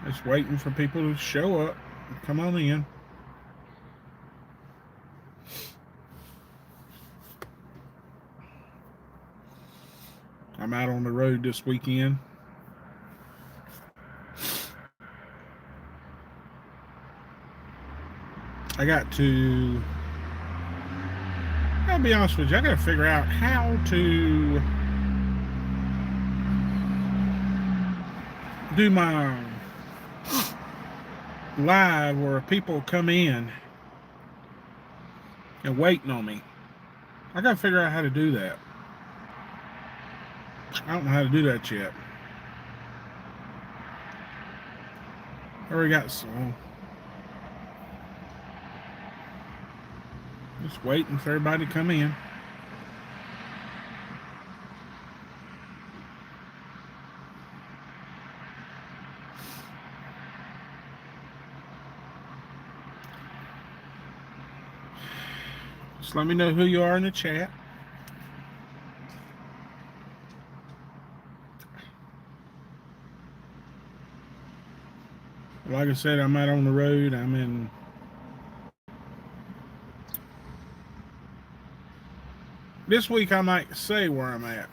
Just waiting for people to show up. Come on in. I'm out on the road this weekend. I got to, I'll be honest with you, I got to figure out how to do my live where people come in and waiting on me. I got to figure out how to do that. I don't know how to do that yet. I already got some. Just waiting for everybody to come in. Just let me know who you are in the chat. Like I said, I'm out on the road. I'm in. This week I might say where I'm at.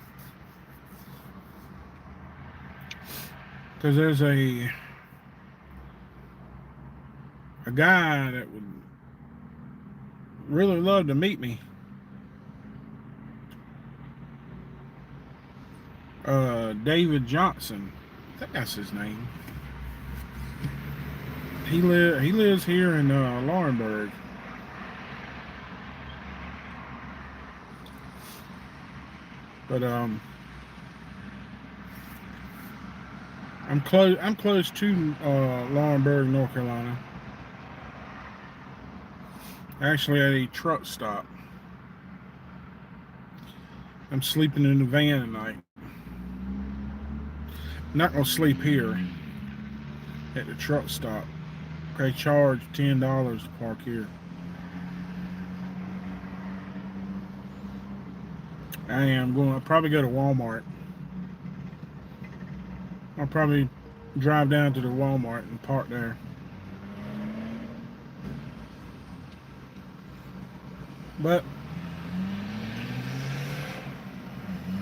Because there's a guy that would really love to meet me. David Johnson. I think that's his name. He lives here in Laurinburg. But I'm close to Laurinburg, North Carolina. Actually, at a truck stop. I'm sleeping in the van tonight. I'm not gonna sleep here at the truck stop. They charge $10 to park here. I'll probably go to Walmart. I'll probably drive down to the Walmart and park there. But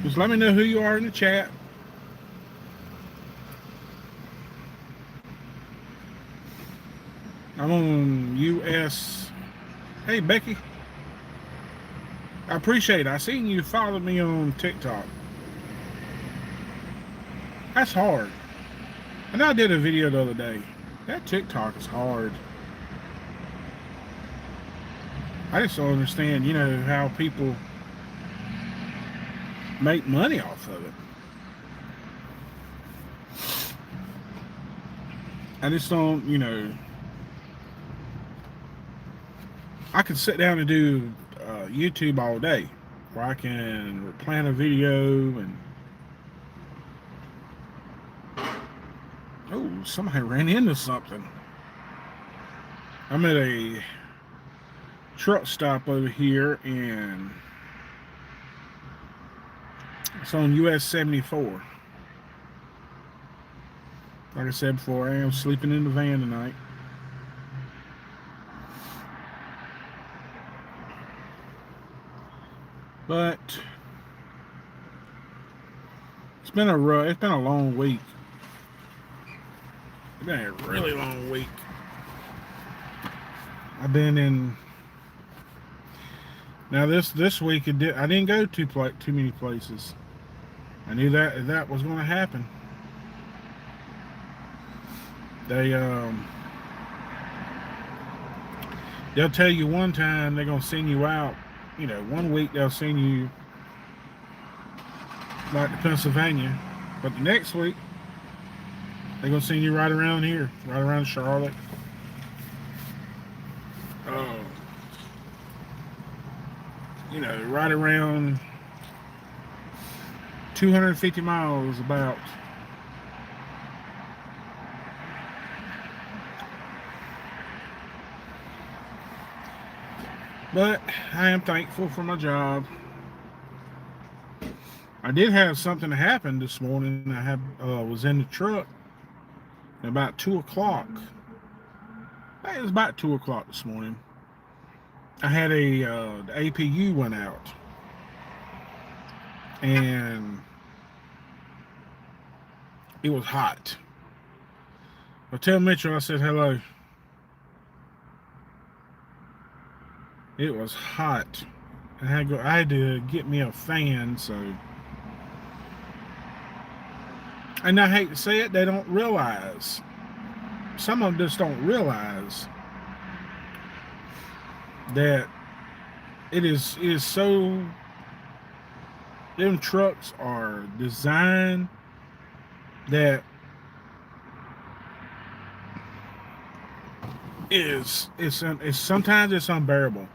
just let me know who you are in the chat. I'm on US. Hey, Becky. I appreciate it. I seen you follow me on TikTok. That's hard. And I did a video the other day. That TikTok is hard. I just don't understand, how people make money off of it. I just don't, I could sit down and do YouTube all day, where I can plan a video and oh, somebody ran into something. I'm at a truck stop over here and it's on US 74. Like I said before, I am sleeping in the van tonight. But it's been a long week. It's been a really long week. I've been in. Now this week I didn't go too many places. I knew that was going to happen. They'll tell you one time they're going to send you out. 1 week they'll send you like to Pennsylvania, but the next week they're gonna send you right around here, right around Charlotte. Right around 250 miles about. But I am thankful for my job. I did have something happen this morning. I was in the truck About 2 o'clock. It was about 2 o'clock this morning. I had the APU went out, and it was hot. I tell Mitchell, I said hello. It was hot. I had to get me a fan, so. And I hate to say it, they don't realize. Some of them just don't realize that it is so. Them trucks are designed that it's sometimes it's unbearable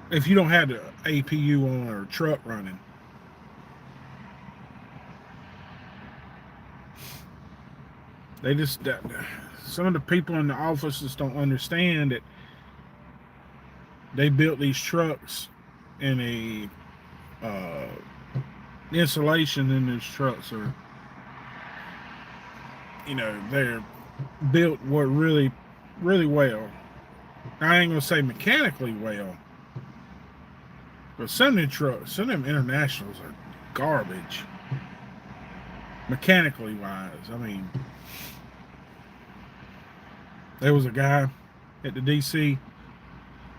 if you don't have the APU on or truck running. They just some of the people in the offices don't understand that they built these trucks in a insulation in these trucks are, they're built really, really well. I ain't gonna say mechanically well, but some of the trucks, some of them Internationals are garbage, mechanically wise. I mean, there was a guy at the DC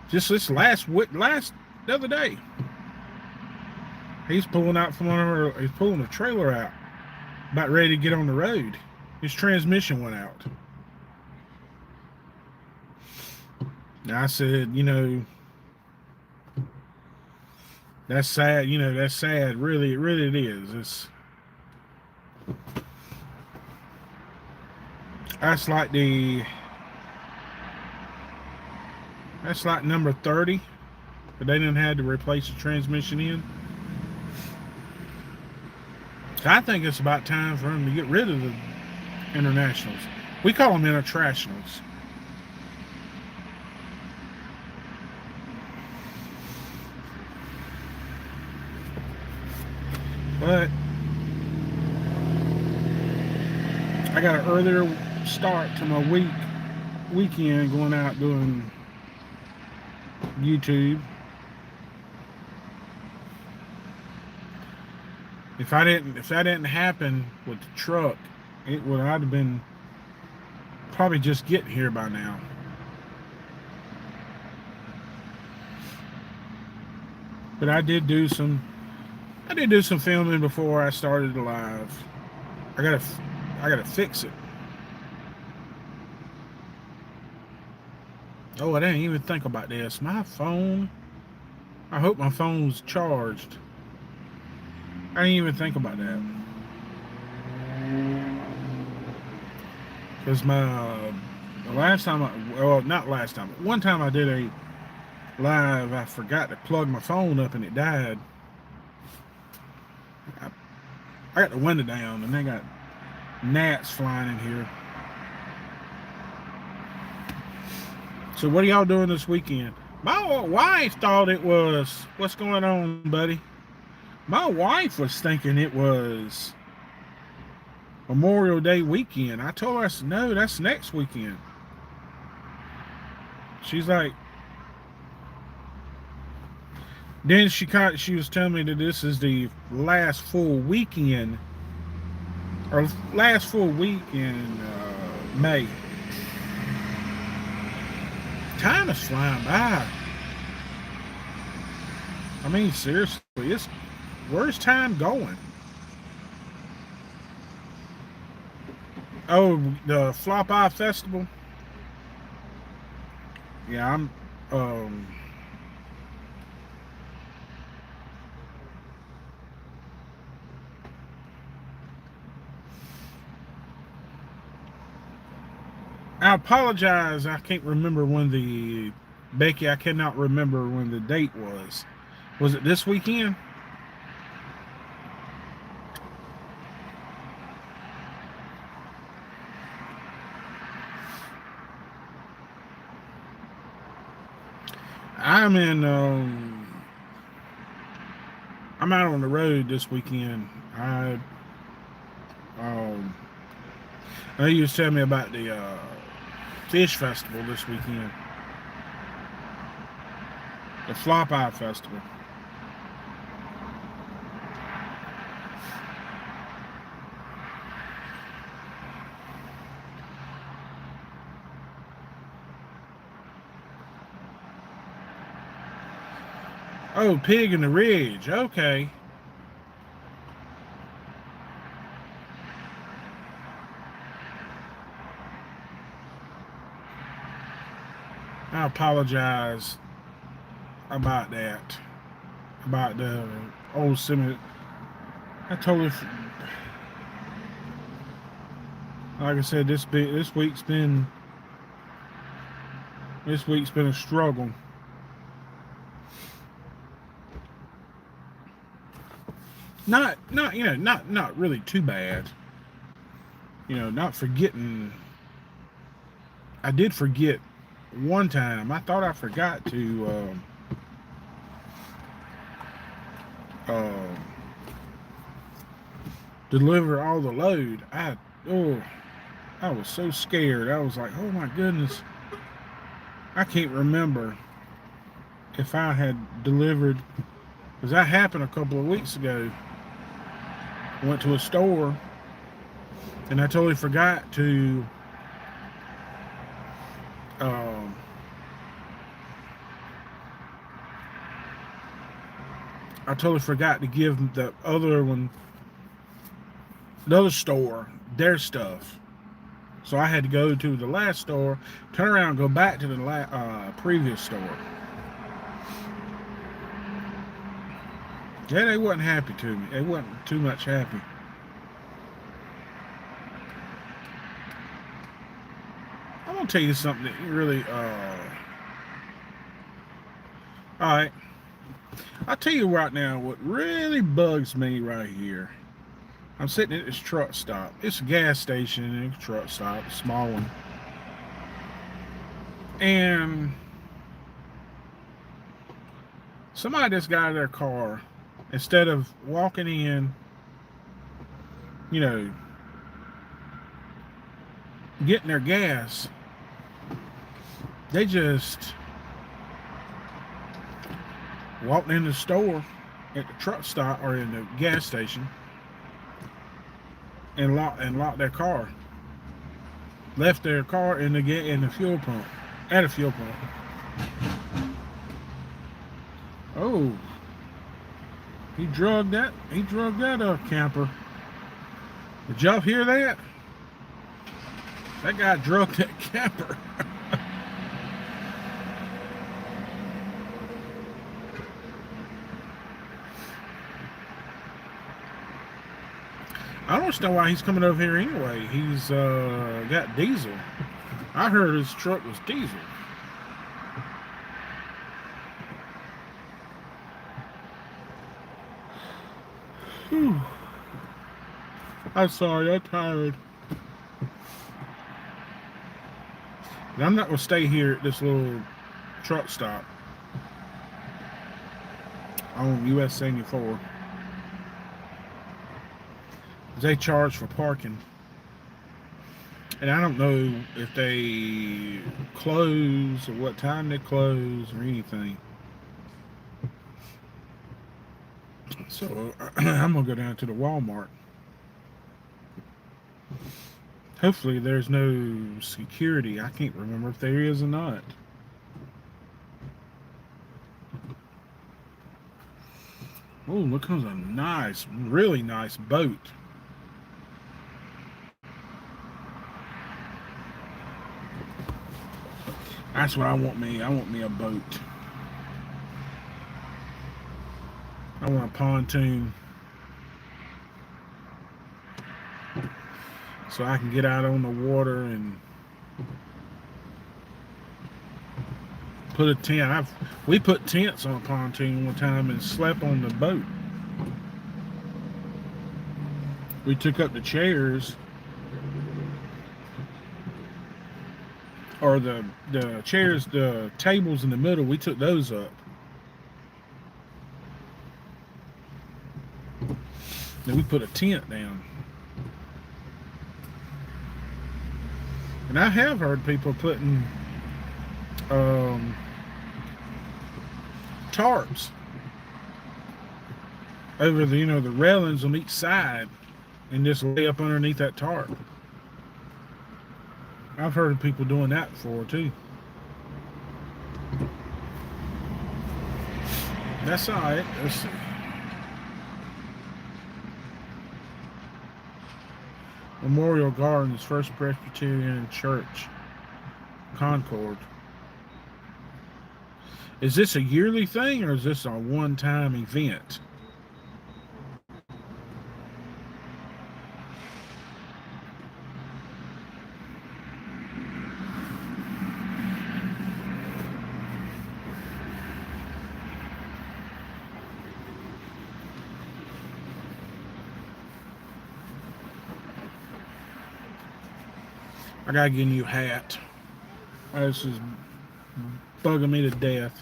just the other day. He's pulling out he's pulling a trailer out, about ready to get on the road. His transmission went out. Now I said, that's sad. That's sad. Really, really it is. That's like number 30, but they didn't have to replace the transmission in. So I think it's about time for them to get rid of the Internationals. We call them Internationals. But I got an earlier start to my weekend going out doing YouTube. If that didn't happen with the truck, I'd have been probably just getting here by now. But I did do some filming before I started the live. I gotta fix it. Oh, I didn't even think about this. My phone. I hope my phone's charged. I didn't even think about that. Because one time I did a live, I forgot to plug my phone up and it died. I got the window down and they got gnats flying in here. So what are y'all doing this weekend? My wife thought it was, what's going on, buddy? My wife was thinking it was Memorial Day weekend. I told her, no, that's next weekend. She's like, then she was telling me that this is the last full weekend, or last full week in May. Time is flying by. I mean, seriously, where's time going? Oh, the Flop Eye Festival. Yeah, I apologize. I can't remember Becky, I cannot remember when the date was. Was it this weekend? I'm out on the road this weekend. I know you was telling me about the fish festival this weekend, the Flop Eye Festival. Oh, Pig in the Ridge. Okay. I apologize about that. About the old cemetery. I totally, like I said, this week's been a struggle. Not not really too bad. Not forgetting. I did forget one time. I thought I forgot to deliver all the load. I was so scared. I was like, oh my goodness. I can't remember if I had delivered, because that happened a couple of weeks ago. Went to a store and I totally forgot to give the other store their stuff. So I had to go to the last store, turn around, go back to the previous store. Yeah, they wasn't happy to me. They wasn't too much happy. I'm gonna tell you something that really alright. I'll tell you right now what really bugs me right here. I'm sitting at this truck stop. It's a gas station and a truck stop, a small one. And somebody just got out of their car, instead of walking in, getting their gas, they just walked in the store at the truck stop or in the gas station and locked their car. Left their car in the fuel pump, at a fuel pump. Oh, he drugged that camper. Did y'all hear that? That guy drugged that camper. I don't understand why he's coming over here anyway. He's got diesel. I heard his truck was diesel. Whew. I'm sorry, I'm tired. And I'm not going to stay here at this little truck stop on US 74. They charge for parking. And I don't know if they close or what time they close or anything. So I'm going to go down to the Walmart. Hopefully there's no security. I can't remember if there is or not. Oh, look, comes a nice, really nice boat. That's what I want me. I want me a boat. I want a pontoon. So I can get out on the water and put a tent. We put tents on a pontoon one time and slept on the boat. We took up the chairs, or the chairs, the tables in the middle, we took those up. Then we put a tent down. And I have heard people putting um, tarps over the the railings on each side and just lay up underneath that tarp. I've heard of people doing that before too. That's all right. Let's see. Memorial Gardens, First Presbyterian Church, Concord. Is this a yearly thing or is this a one-time event? I gotta get a new hat. This is bugging me to death.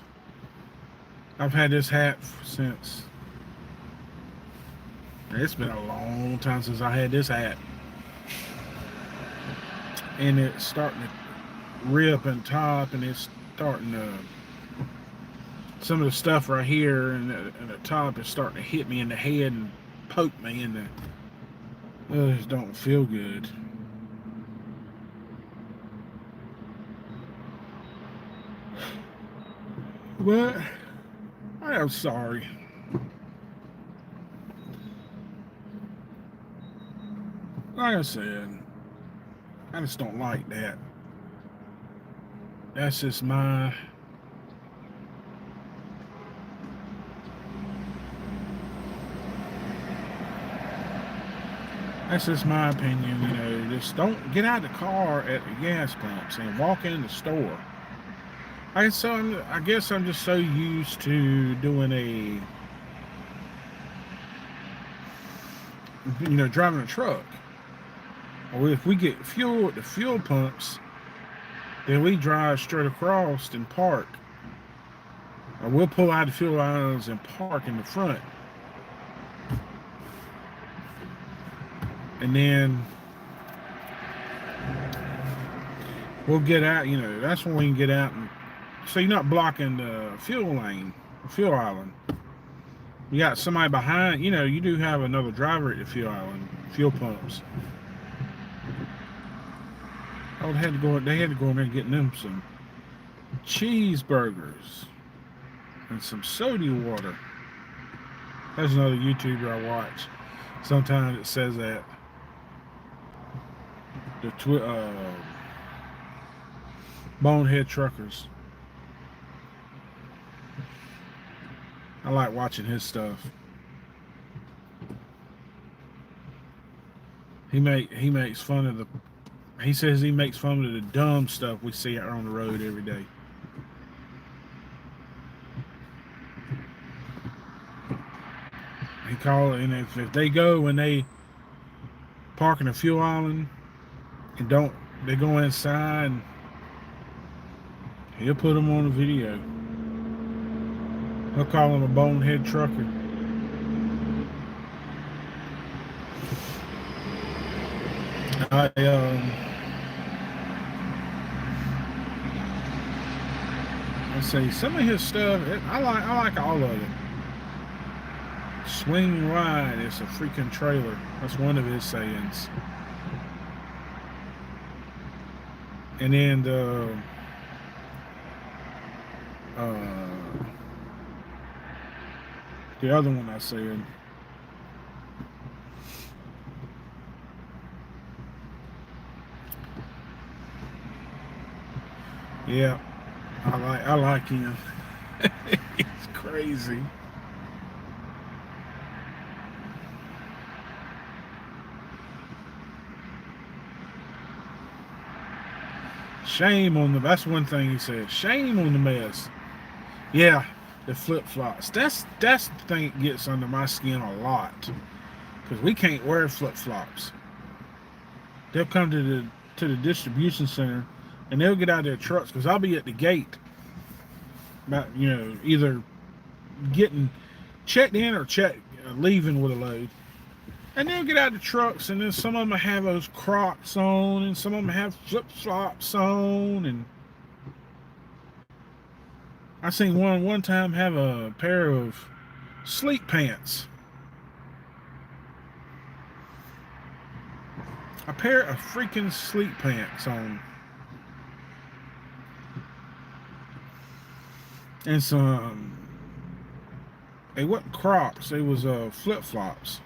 I've had this hat since. It's been a long time since I had this hat. And it's starting to rip and top, and it's starting to. Some of the stuff right here and the top is starting to hit me in the head and poke me in the. It just don't feel good. But I am sorry. Like I said, I just don't like that. That's just my opinion. Just don't get out of the car at the gas pumps and walk in the store. I guess I'm just so used to doing driving a truck. Or if we get fuel at the fuel pumps, then we drive straight across and park. Or we'll pull out the fuel islands and park in the front. And then we'll get out, that's when we can get out. And so you're not blocking the fuel lane, the fuel island. You got somebody behind, you do have another driver at the fuel island, fuel pumps. Oh, they had to go in there and get them some cheeseburgers and some soda water. There's another YouTuber I watch. Sometimes it says that. The Bonehead Truckers. I like watching his stuff. He makes fun of the. He says he makes fun of the dumb stuff we see out on the road every day. He call it, and if they go and they park in a fuel island and they go inside, and he'll put them on the video. He'll call him a bonehead trucker. Let's see, some of his stuff, I like all of it. Swing wide, it's a freaking trailer. That's one of his sayings. And then the other one I said. Yeah, I like him. He's crazy. Shame on that's one thing he said. Shame on the mess. Yeah, the flip-flops. That's the thing that gets under my skin a lot. Because we can't wear flip-flops. They'll come to the distribution center and they'll get out of their trucks, because I'll be at the gate, about either getting checked in or leaving with a load, And they'll get out of the trucks, and then some of them have those Crocs on, and some of them have flip-flops on, and I seen one time have a pair of sleep pants. A pair of freaking sleep pants on. And some, they wasn't Crocs, they was flip-flops.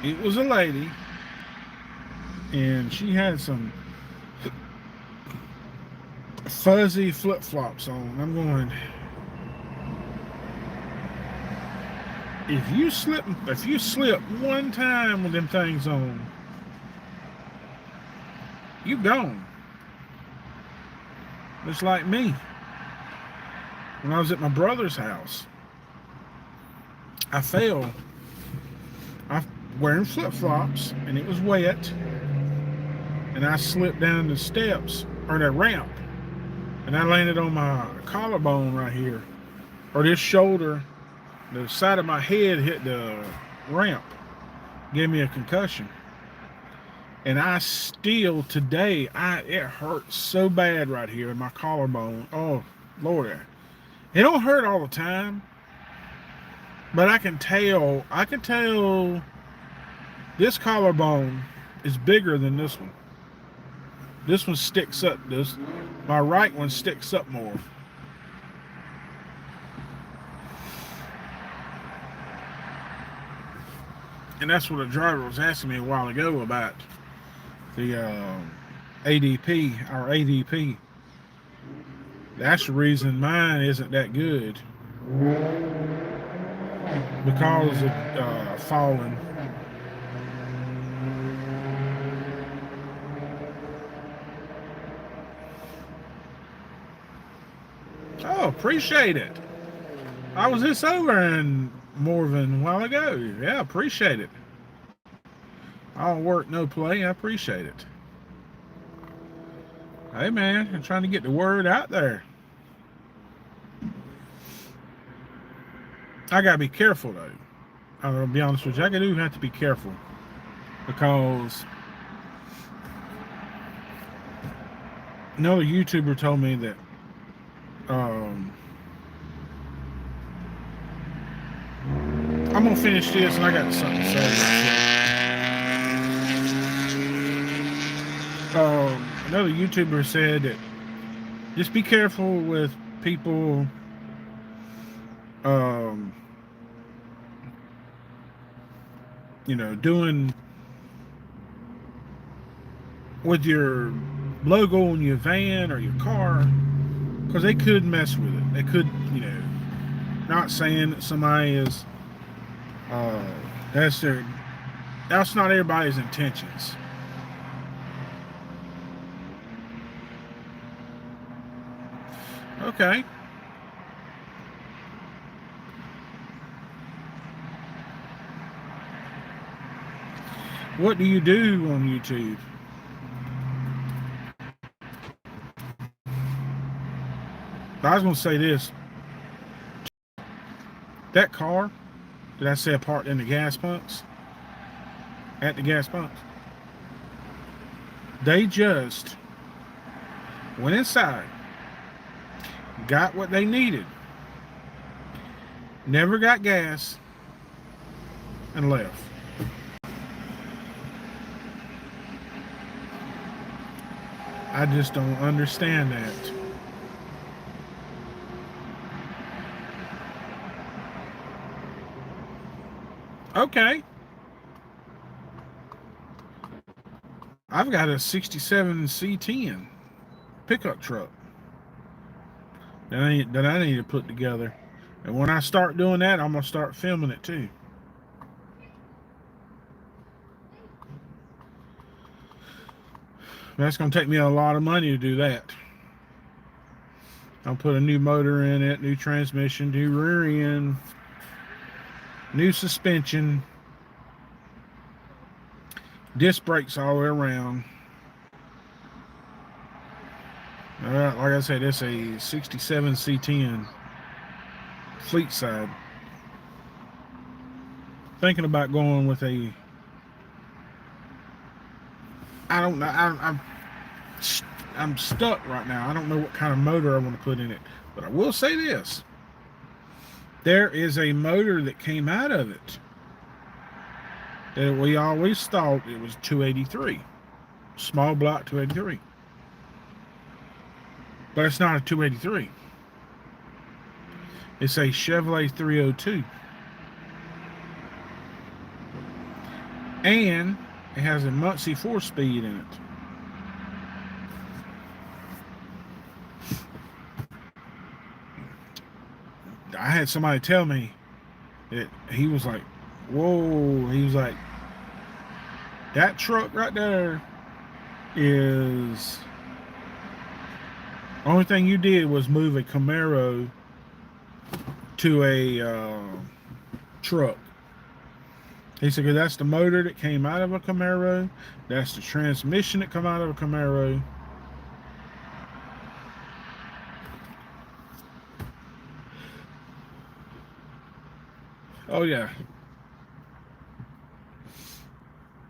It was a lady, and she had some fuzzy flip-flops on. I'm going, if you slip one time with them things on, you gone. Just like me. When I was at my brother's house, I fell. I wearing flip-flops, and it was wet, and I slipped down the steps, or the ramp, and I landed on my collarbone right here, or this shoulder. The side of my head hit the ramp, gave me a concussion. And I still today, it hurts so bad right here in my collarbone. Oh Lord, it don't hurt all the time, but I can tell this collarbone is bigger than this one. This one sticks up. My right one sticks up more. And that's what a driver was asking me a while ago about the ADP. That's the reason mine isn't that good, because of falling. Oh, appreciate it. I was just over in Morven a while ago. Yeah, appreciate it. All work, no play. I appreciate it. Hey, man, I'm trying to get the word out there. I gotta be careful, though. I'm gonna be honest with you. I do have to be careful, because another YouTuber told me that I'm gonna finish this, and I got something to say. Another YouTuber said that just be careful with people doing with your logo on your van or your car, because they could mess with it. They could, not saying that somebody is that's not everybody's intentions. Okay. What do you do on YouTube? I was going to say this. That car that I said parked in the gas pumps, at the gas pumps, they just went inside, got what they needed, never got gas, and left. I just don't understand that. Okay. I've got a 67 C10 pickup truck that I need to put together. And when I start doing that, I'm going to start filming it too. That's going to take me a lot of money to do that. I'll put a new motor in it, new transmission, new rear end, new suspension, disc brakes all the way around. Like I said, it's a 67 C10 fleet side. thinking about going with a. I don't know. I'm stuck right now. I don't know what kind of motor I want to put in it, but I will say this: there is a motor that came out of it that we always thought it was 283, small block 283, but it's not a 283. It's a Chevrolet 302, and it has a Muncie 4-speed in it. I had somebody tell me that he was like, whoa, he was like, that truck right there is, only thing you did was move a Camaro to a truck. He said, 'cause that's the motor that came out of a Camaro, that's the transmission that come out of a Camaro. Oh yeah.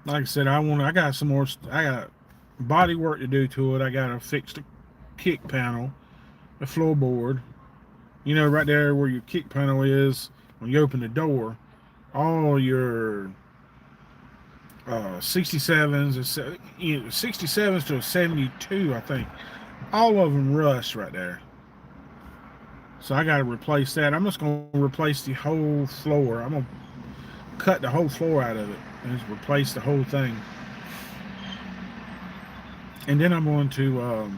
Like I said, I got some more, I got body work to do to it. I got to fix the kick panel, the floorboard. You know, right there where your kick panel is, when you open the door, all your 67s, 67s to a 72, I think, all of them rust right there. So I got to replace that. I'm just going to replace the whole floor. I'm going to cut the whole floor out of it and just replace the whole thing. And then I'm going to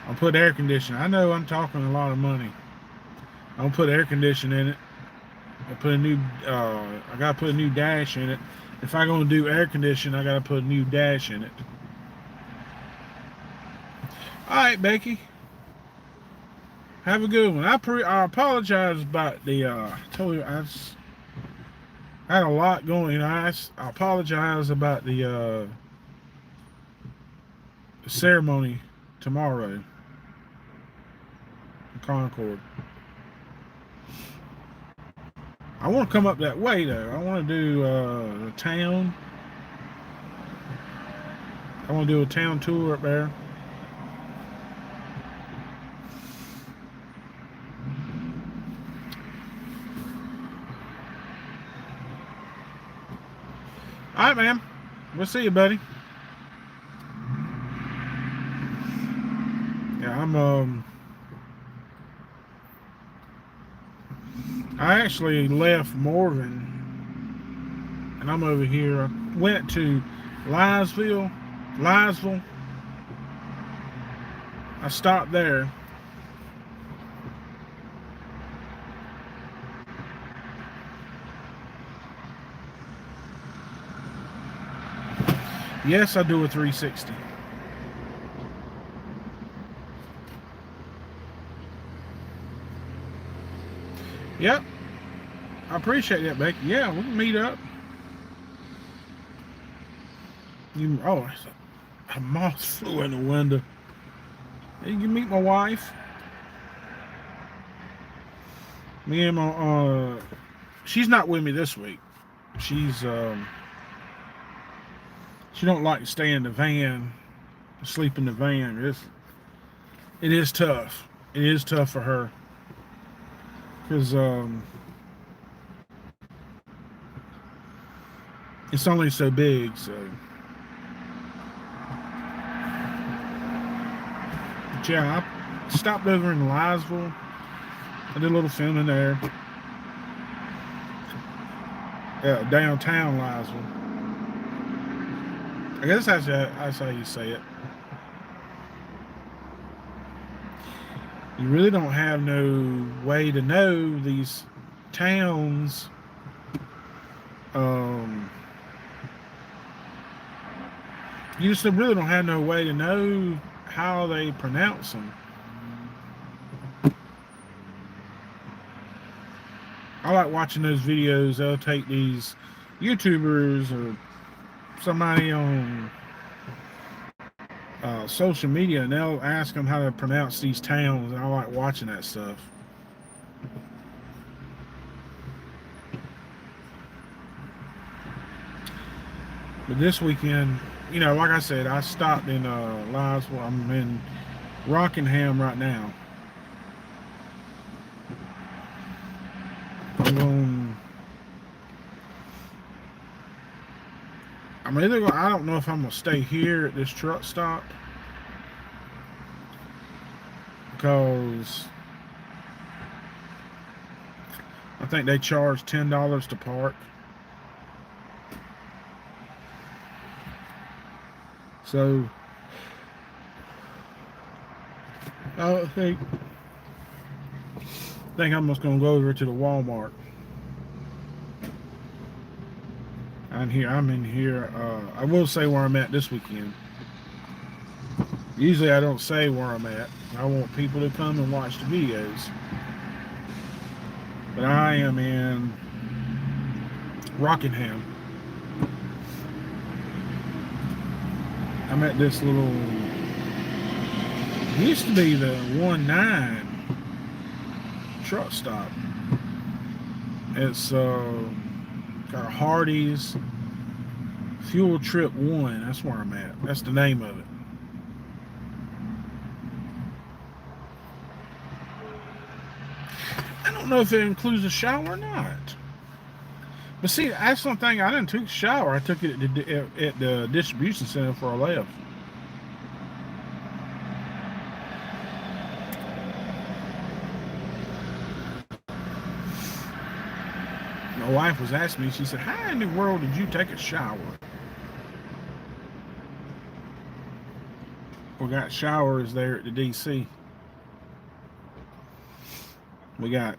I'll put air conditioning. I know I'm talking a lot of money. I'll put air conditioning in it. I put a new I gotta put a new dash in it. If I'm gonna do air conditioning, I gotta put a new dash in it. Alright, Becky. Have a good one. I apologize about the I told you I had a lot going. I apologize about the ceremony tomorrow in Concord. I want to come up that way though. I want to do the town. I want to do a town tour up there. All right, man. We'll see you, buddy. Yeah, I actually left Morgan, and I'm over here. I went to Liesville. I stopped there. Yes, I do a 360. Yep. I appreciate that, Becky. Yeah, we can meet up. Oh, a moth flew in the window. You can meet my wife. Me and my she's not with me this week. She's she don't like to stay in the van, sleep in the van. It is tough. It is tough for her. Because it's only so big, so. But yeah, I stopped over in Liesville. I did a little filming there. Downtown Liesville. I guess that's how you say it. You really don't have no way to know these towns. You just really don't have no way to know how they pronounce them. I like watching those videos. They'll take these YouTubers or somebody on social media, and they'll ask them how to pronounce these towns, and I like watching that stuff. But this weekend, you know, like I said, I stopped in Lisle. I'm in Rockingham right now. I'm either going. I don't know if I'm gonna stay here at this truck stop because I think they charge $10 to park. So I think I'm just gonna go over to the Walmart. I'm in here. I will say where I'm at this weekend. Usually I don't say where I'm at. I want people to come and watch the videos. But I am in Rockingham. I'm at this little, it used to be the 1-9 truck stop. It's got a Hardee's Fuel Trip 1. That's where I'm at. That's the name of it. I don't know if it includes a shower or not. But see, that's one thing. I didn't take a shower. I took it at the distribution center before I left. My wife was asking me, she said, how in the world did you take a shower? We got showers there at the DC. We got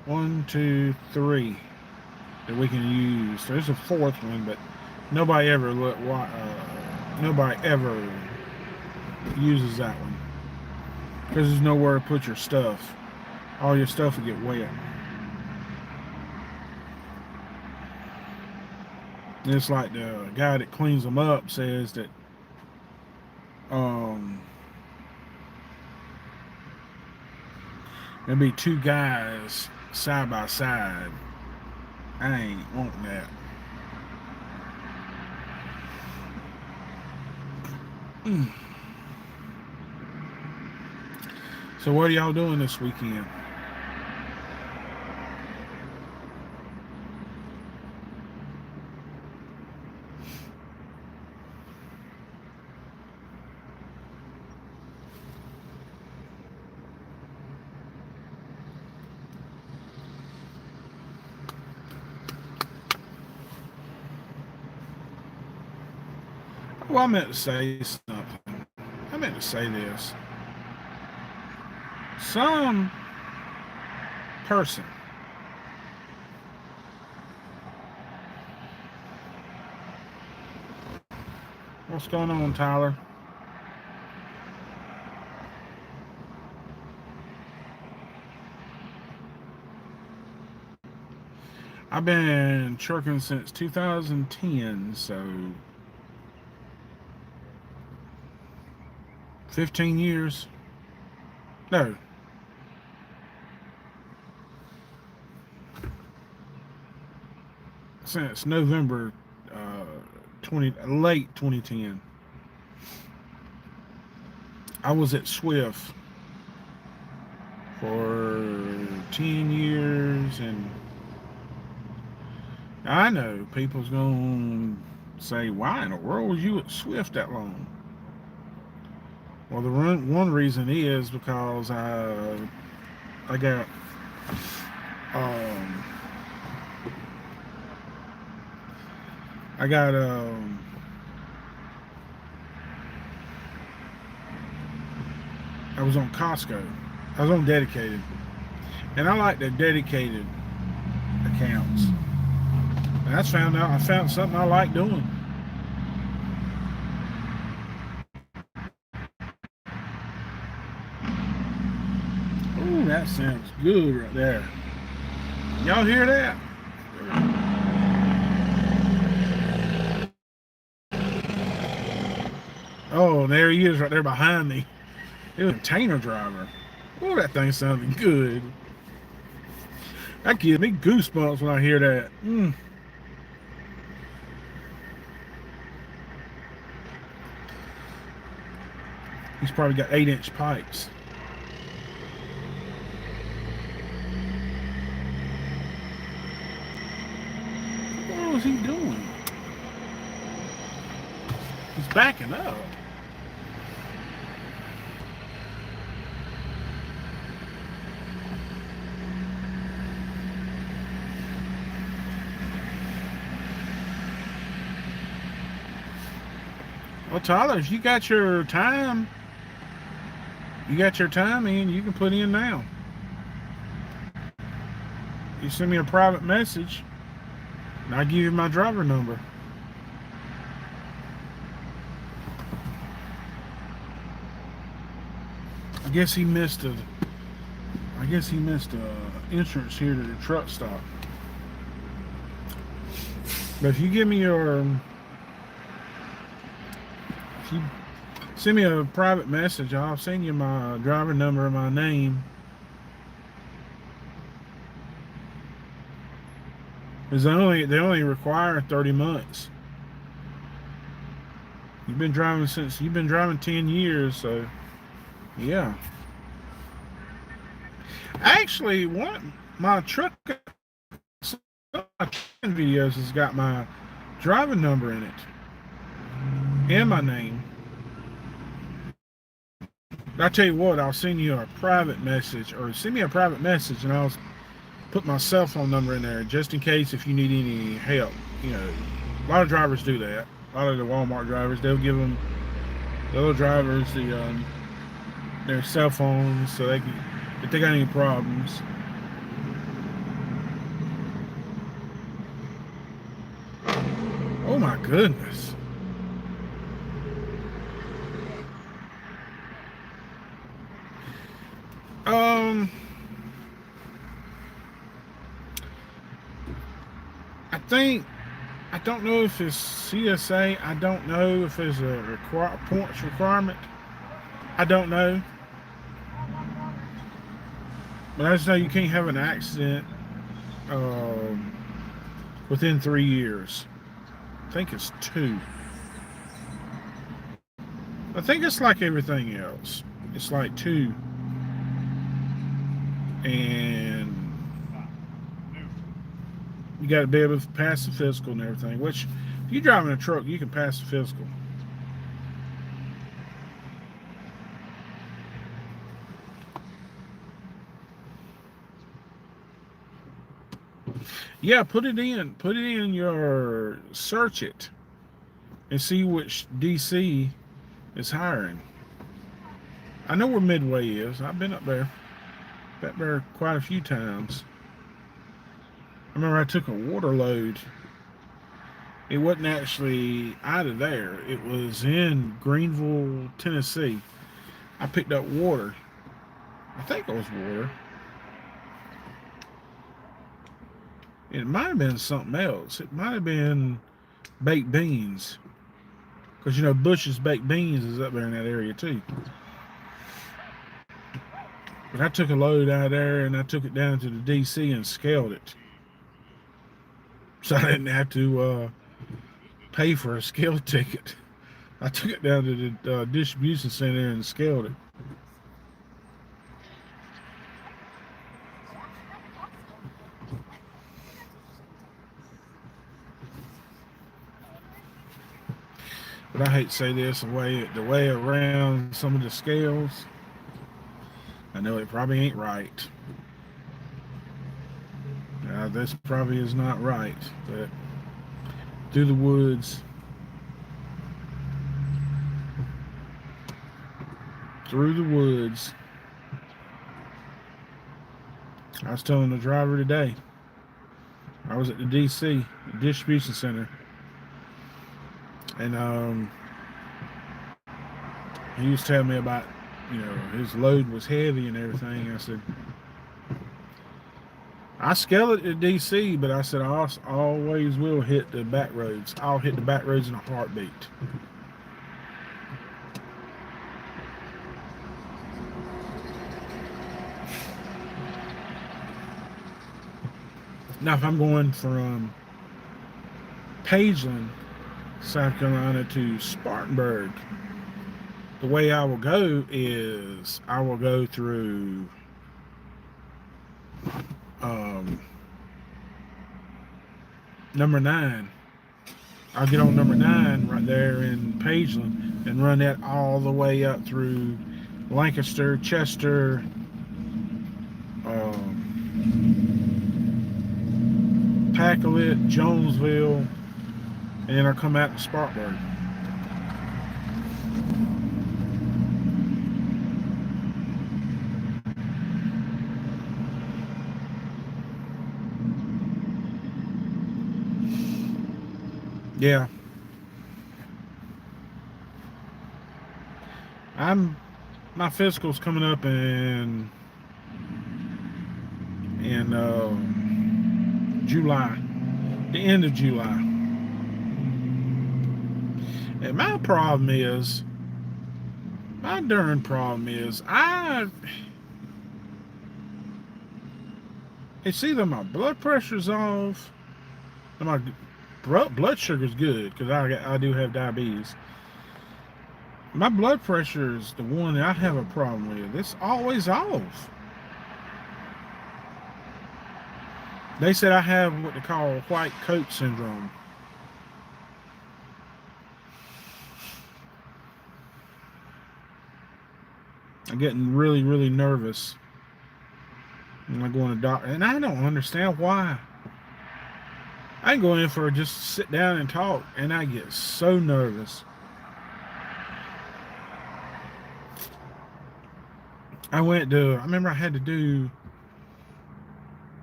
1, 2, 3 that we can use. There's a 4th one, but nobody ever uses that one because there's nowhere to put your stuff. All your stuff will get wet. And it's like the guy that cleans them up says that there'll be 2 guys side by side. I ain't wanting that. So what are y'all doing this weekend? Well, I meant to say something. I meant to say this. Some person what's going on, Tyler? I've been trucking since 2010, so 15 years. No. Since November late 2010. I was at Swift for 10 years, and I know people's going to say, why in the world was you at Swift that long? Well, the one reason is because I got I was on Costco. I was on Dedicated, and I like the dedicated accounts. And I found something I like doing. Ooh, that sounds good right there. Y'all hear that? Oh, there he is right there behind me. It was a container driver. Oh, that thing sounded good. That gives me goosebumps when I hear that. He's probably got 8-inch pipes. What is he doing? He's backing up. Well, Tyler, if you got your time, in, you can put in now. You send me a private message, and I give you my driver number. I guess he missed entrance here to the truck stop. But if you give me if you send me a private message, I'll send you my driver number and my name. Because they only require 30 months. You've been driving 10 years, so yeah. Actually, my truck videos has got my driving number in it and my name. I tell you what, I'll send you a private message, or send me a private message, and I'll put my cell phone number in there just in case if you need any help. You know, a lot of drivers do that. A lot of the Walmart drivers, they'll give them the other drivers their cell phones so they can, if they got any problems. Oh my goodness. I don't know if it's CSA. I don't know if there's a points requirement. I don't know. But I just know you can't have an accident within 3 years. I think it's 2. I think it's like everything else. It's like 2. And you got to be able to pass the physical and everything. Which, if you're driving a truck, you can pass the physical. Yeah, put it in your search it and see which DC is hiring. I know where Midway is. I've been up there quite a few times. I remember I took a water load. It wasn't actually out of there. It was in Greenville, Tennessee. I picked up water. I think it was water. It might have been something else. It might have been baked beans. Because, you know, Bush's Baked Beans is up there in that area, too. But I took a load out of there, and I took it down to the DC and scaled it. So I didn't have to pay for a scale ticket. I took it down to the distribution center and scaled it. But I hate to say this, the way around some of the scales, I know it probably ain't right. This probably is not right, but through the woods, I was telling the driver today, I was at the DC, the distribution center, and he was telling me about, you know, his load was heavy and everything. I said, I scale it at DC, but I said I always will hit the back roads. I'll hit the back roads in a heartbeat. Now, if I'm going from Pageland, South Carolina to Spartanburg, the way I will go is I will go through um, number 9. I'll get on number 9 right there in Pageland and run that all the way up through Lancaster, Chester, Pacolet, Jonesville, and then I'll come out to Spartanburg. Yeah. My physical's coming up in July, the end of July. And my darn problem is, it's either my blood pressure's off, and my blood sugar's good, because I do have diabetes. My blood pressure is the one that I have a problem with. It's always off. They said I have what they call white coat syndrome. I'm getting really, really nervous when I go to the doctor, and I don't understand why. I can go in for just sit down and talk, and I get so nervous. I remember I had to do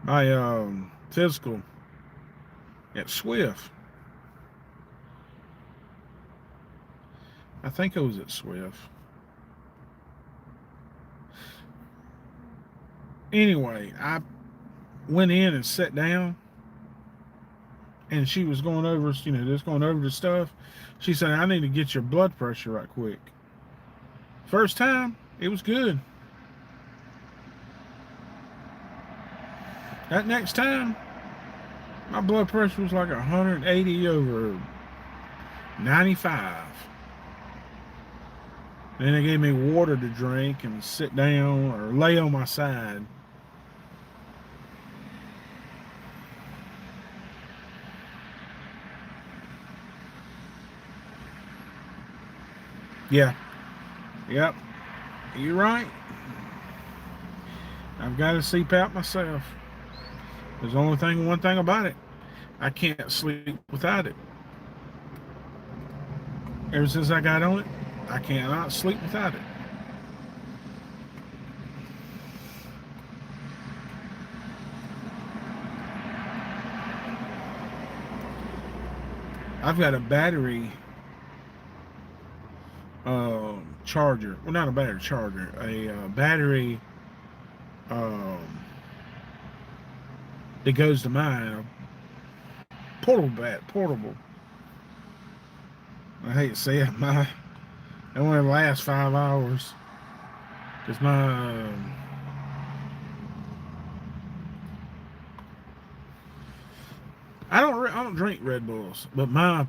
my physical at Swift. I think it was at Swift. Anyway, I went in and sat down, and she was going over, just going over the stuff. She said, I need to get your blood pressure right quick. First time, it was good. That next time, my blood pressure was like 180 over 95. Then they gave me water to drink and sit down or lay on my side. Yeah. Yep. You're right. I've got a CPAP myself. There's only one thing about it. I can't sleep without it. Ever since I got on it, I cannot sleep without it. I've got a battery charger. Well, not a battery charger. A battery that goes to mine. Portable. I hate to say it. It only lasts 5 hours. Because I don't drink Red Bulls, but my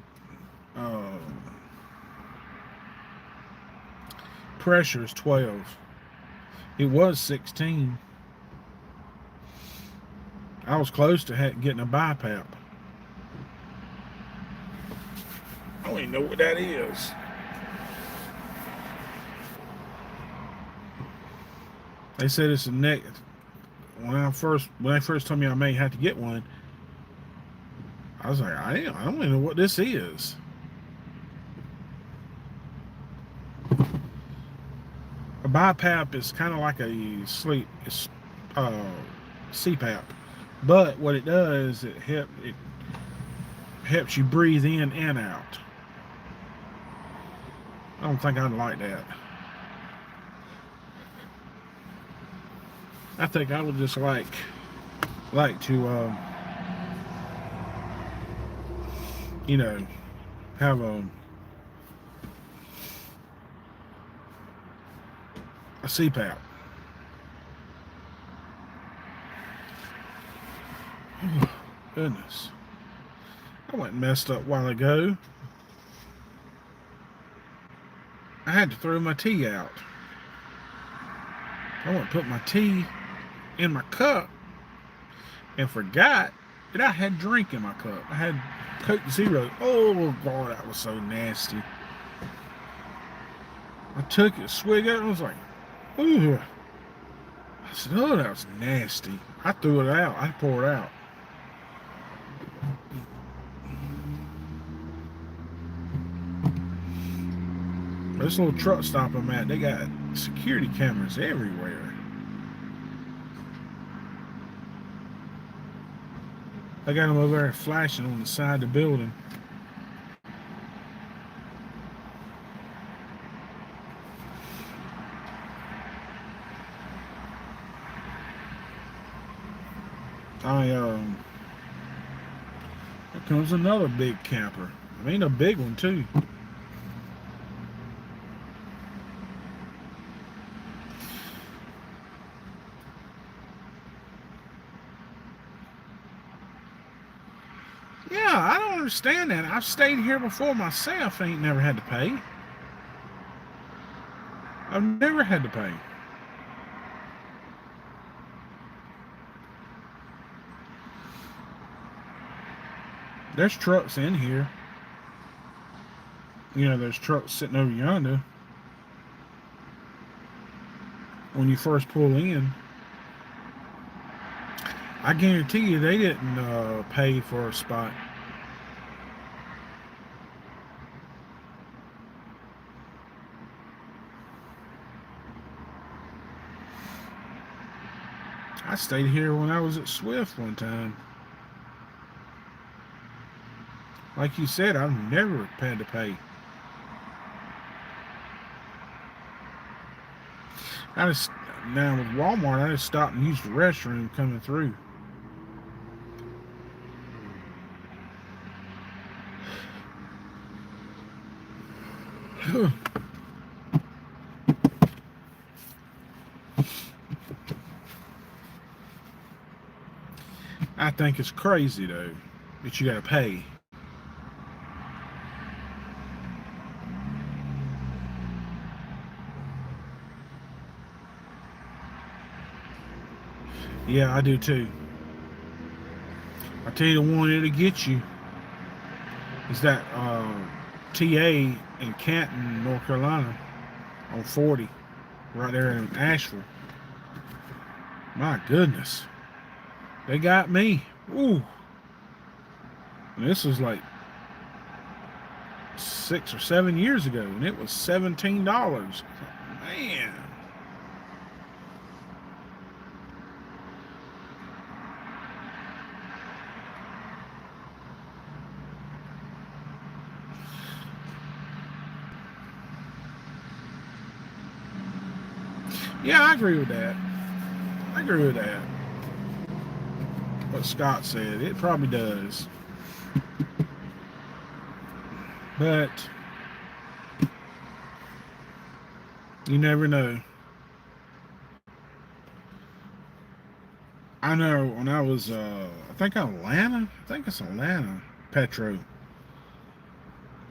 pressure is 12. It was 16. I was close to getting a BiPAP. I don't even know what that is. They said it's a negative. When they first told me I may have to get one, I was like, I don't even know what this is. A BiPAP is kind of like a CPAP, but what it does, it helps you breathe in and out. I don't think I'd like that. I think I would just like to have a CPAP. Goodness. I went messed up a while ago. I had to throw my tea out. I went and put my tea in my cup and forgot that I had drink in my cup. I had Coke Zero. Oh, God, that was so nasty. I took it, swig it, and I was like, ooh. I said, oh, that was nasty. I threw it out. I poured it out. This little truck stop I'm at, they got security cameras everywhere. I got them over there flashing on the side of the building. Here comes another big camper. I mean, a big one too. Yeah, I don't understand that. I've stayed here before myself. Ain't never had to pay. I've never had to pay. There's trucks in here. You know, there's trucks sitting over yonder. When you first pull in, I guarantee you they didn't pay for a spot. I stayed here when I was at Swift one time. Like you said, I've never had to pay. Now with Walmart, I just stopped and used the restroom coming through. I think it's crazy though that you got to pay. Yeah, I do too. I tell you, the one that'll get you is that TA in Canton, North Carolina, on 40, right there in Asheville. My goodness, they got me. Ooh, and this was like 6 or 7 years ago, and it was $17. Man. Yeah, I agree with that. I agree with that. What Scott said, it probably does. But you never know. I know when I was, I think it's Atlanta, Petro.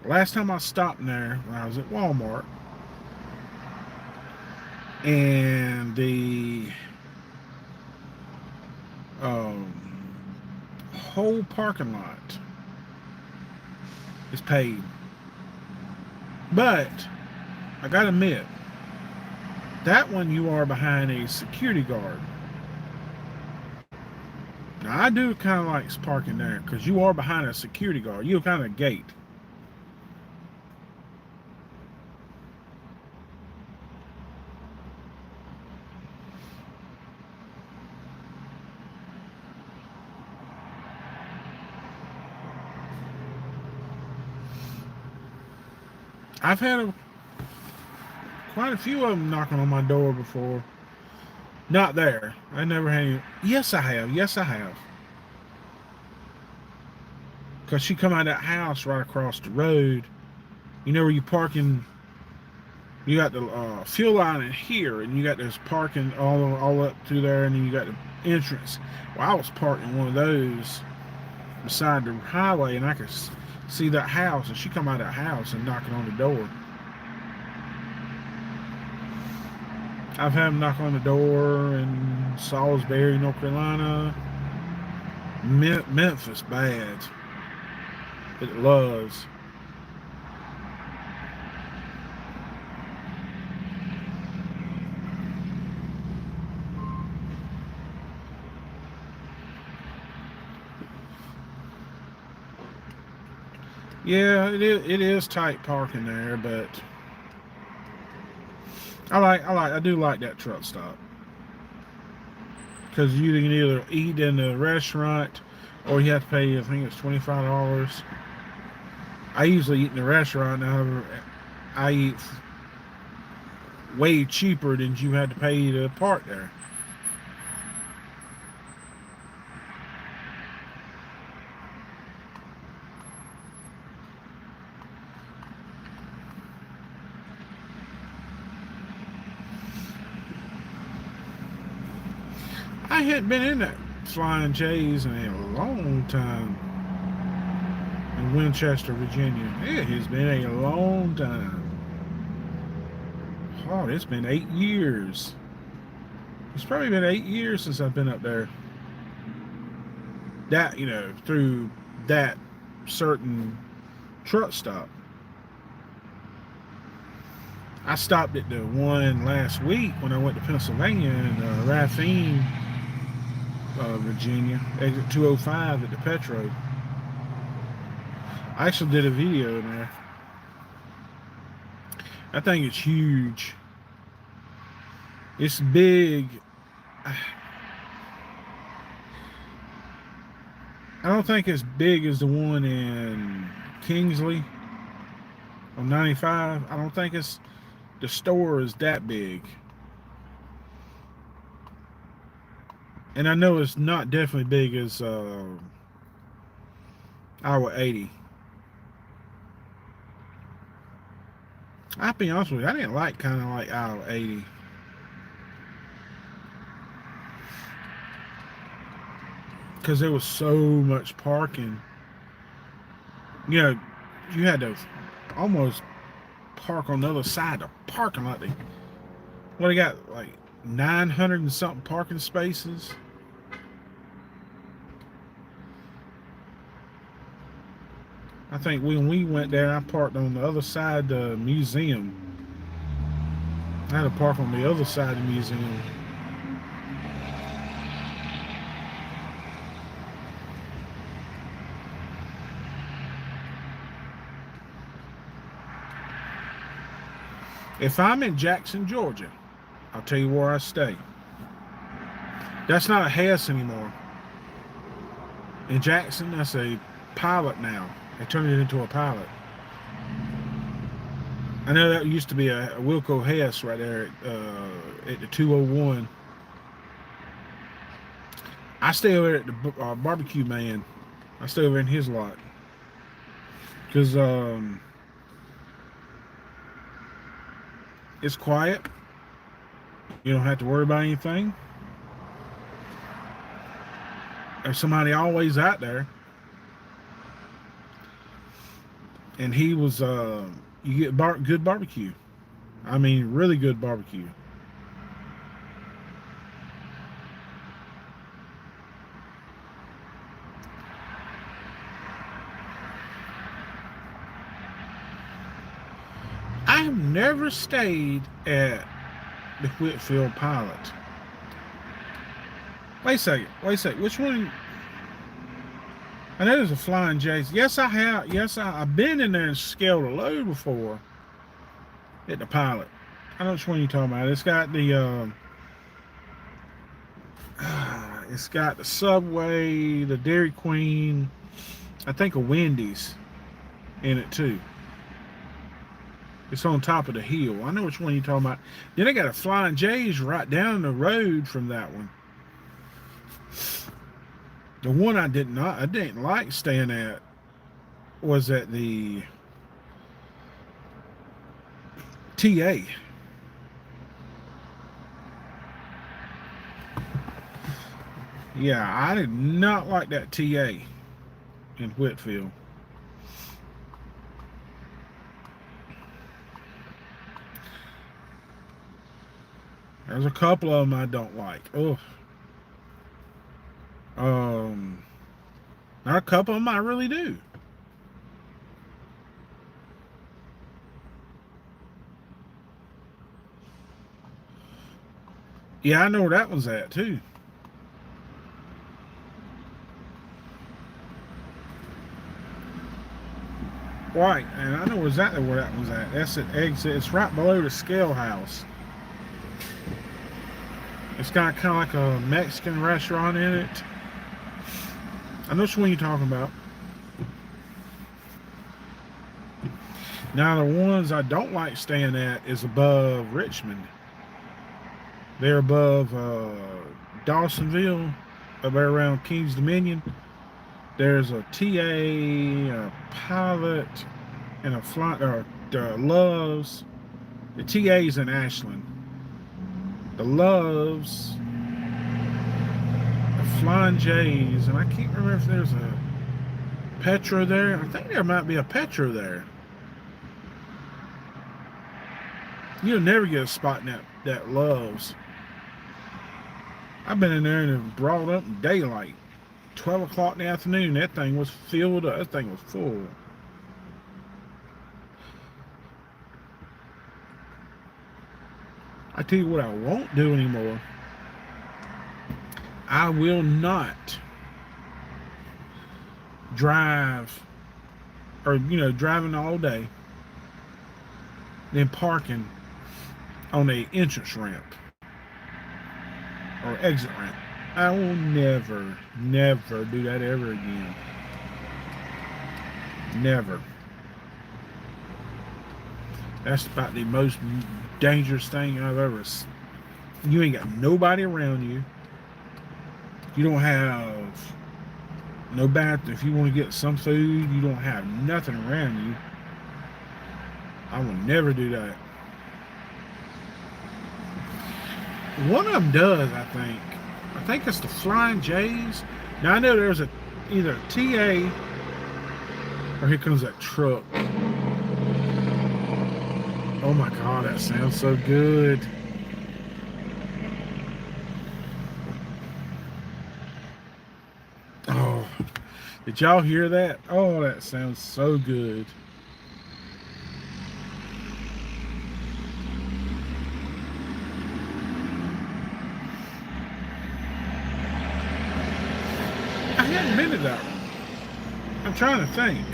Last time I stopped in there, when I was at Walmart, and the whole parking lot is paid. But I gotta admit, that one you are behind a security guard. Now I do kind of like parking there because you are behind a security guard. You're kind of gate. I've had quite a few of them knocking on my door before. Not there. I never had any. Yes, I have. Yes, I have. Because she come out of that house right across the road. You know where you parking. You got the fuel line in here, and you got this parking all up through there, and then you got the entrance. Well, I was parked in one of those, beside the highway, and I could see that house, and she come out of that house and knocking on the door. I've had them knock on the door in Salisbury, North Carolina, Memphis, bad. It loves. Yeah, it is tight parking there, but I do like that truck stop, because you can either eat in the restaurant or you have to pay, I think it's $25. I usually eat in the restaurant. However, I eat way cheaper than you had to pay to park there. I hadn't been in that Flying J's in a long time. In Winchester, Virginia. It has been a long time. Oh, it's been 8 years. It's probably been 8 years since I've been up there. That, through that certain truck stop. I stopped at the one last week when I went to Pennsylvania in Raphine, Virginia, exit 205 at the Petro. I actually did a video in there. I think it's huge. It's big. I don't think it's big as the one in Kingsley on 95. I don't think the store is that big. And I know it's not definitely big as Iowa 80. I'll be honest with you, I didn't like Iowa 80. Because there was so much parking. You had to almost park on the other side of the parking lot. They got like 900 and something parking spaces. I think when we went there, I parked on the other side of the museum. I had to park on the other side of the museum. If I'm in Jackson, Georgia, I'll tell you where I stay. That's not a Hess anymore. In Jackson, that's a Pilot now. They turned it into a Pilot. I know that used to be a Wilco Hess right there at the 201. I stay over at the Barbecue Man. I stay over in his lot. Because it's quiet. You don't have to worry about anything. There's somebody always out there. And he was, you get good barbecue. I mean, really good barbecue. I have never stayed at the Whitfield Pilot. Wait a second. Which one? I know there's a Flying J's. Yes, I have. Yes, I've been in there and scaled a load before at the Pilot. I know which one you're talking about. It's got the Subway, the Dairy Queen, I think a Wendy's in it too. It's on top of the hill. I know which one you're talking about. Then they got a Flying J's right down the road from that one. The one I didn't like staying at was at the TA. Yeah, I did not like that TA. in Whitfield. There's a couple of them I don't like. Oh, not a couple of them I really do. Yeah, I know where that one's at too. Right, and I know exactly where that one's at. That's at exit. It's right below the Scale House. It's got kind of like a Mexican restaurant in it. I know which one you're talking about. Now, the ones I don't like staying at is above Richmond. They're above Dawsonville, up there around King's Dominion. There's a TA, a Pilot, and a Loves. The TA's in Ashland. The Loves, the Flying J's, and I can't remember if there's a Petro there. I think there might be a Petro there. You'll never get a spot in that Loves. I've been in there and it brought up in daylight. 12 o'clock in the afternoon, that thing was filled up. That thing was full. I tell you what I won't do anymore. I will not drive, or driving all day, then parking on a entrance ramp or exit ramp. I will never do that ever again. Never. That's about the most dangerous thing I've ever seen. You ain't got nobody around you. You don't have no bathroom. If you want to get some food, you don't have nothing around you. I will never do that. One of them does, I think. I think it's the Flying J's. Now I know there's either a TA or here comes that truck. Oh my God, that sounds so good. Oh, did y'all hear that? Oh, that sounds so good. I hadn't been to that one. I'm trying to think.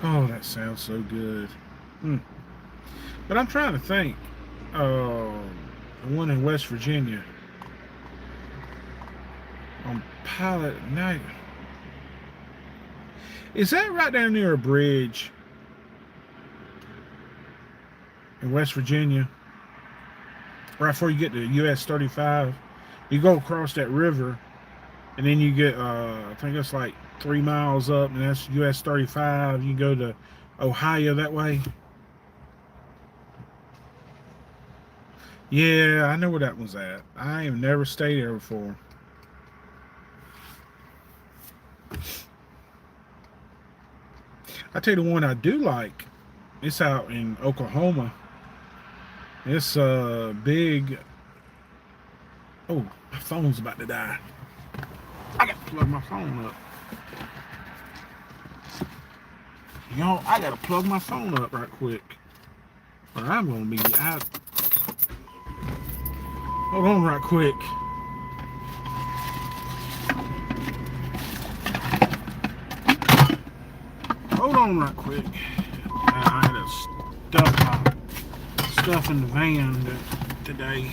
Oh, that sounds so good. But I'm trying to think. The one in West Virginia. On Pilot Night. Is that right down near a bridge? In West Virginia? Right before you get to US 35. You go across that river. And then you get, I think that's like 3 miles up, and that's US 35. You go to Ohio that way. Yeah, I know where that one's at. I have never stayed there before. I tell you the one I do like. It's out in Oklahoma. It's big. Oh, my phone's about to die. I got to plug my phone up. I got to plug my phone up right quick. Or I'm going to be out. Hold on right quick. Hold on right quick. I had to stuff my stuff in the van today.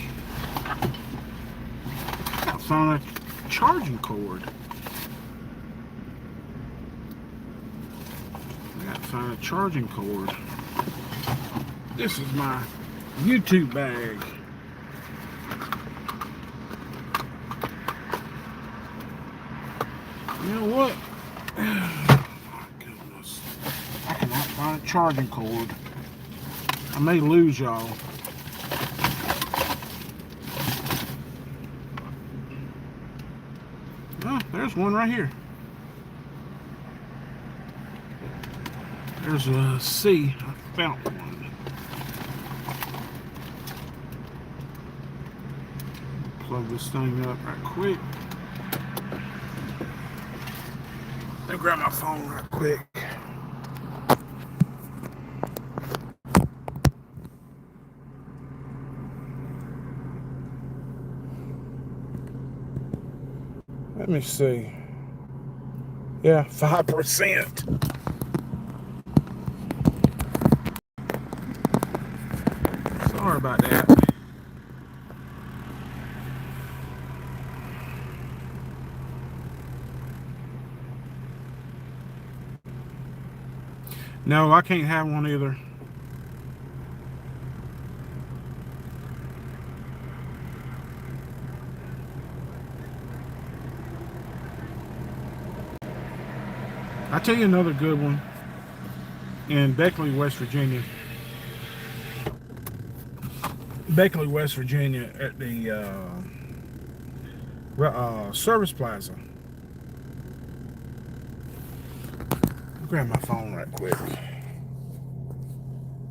I got to find a charging cord. Find a charging cord. This is my YouTube bag. You know what? Oh my goodness. I cannot find a charging cord. I may lose y'all. Oh, there's one right here. There's a C. I found one. Plug this thing up right quick. Let me grab my phone right quick. Let me see. Yeah, 5%. Sorry about that. No, I can't have one either. I'll tell you another good one in Beckley, West Virginia. Beckley, West Virginia at the Service Plaza. I'll grab my phone right quick.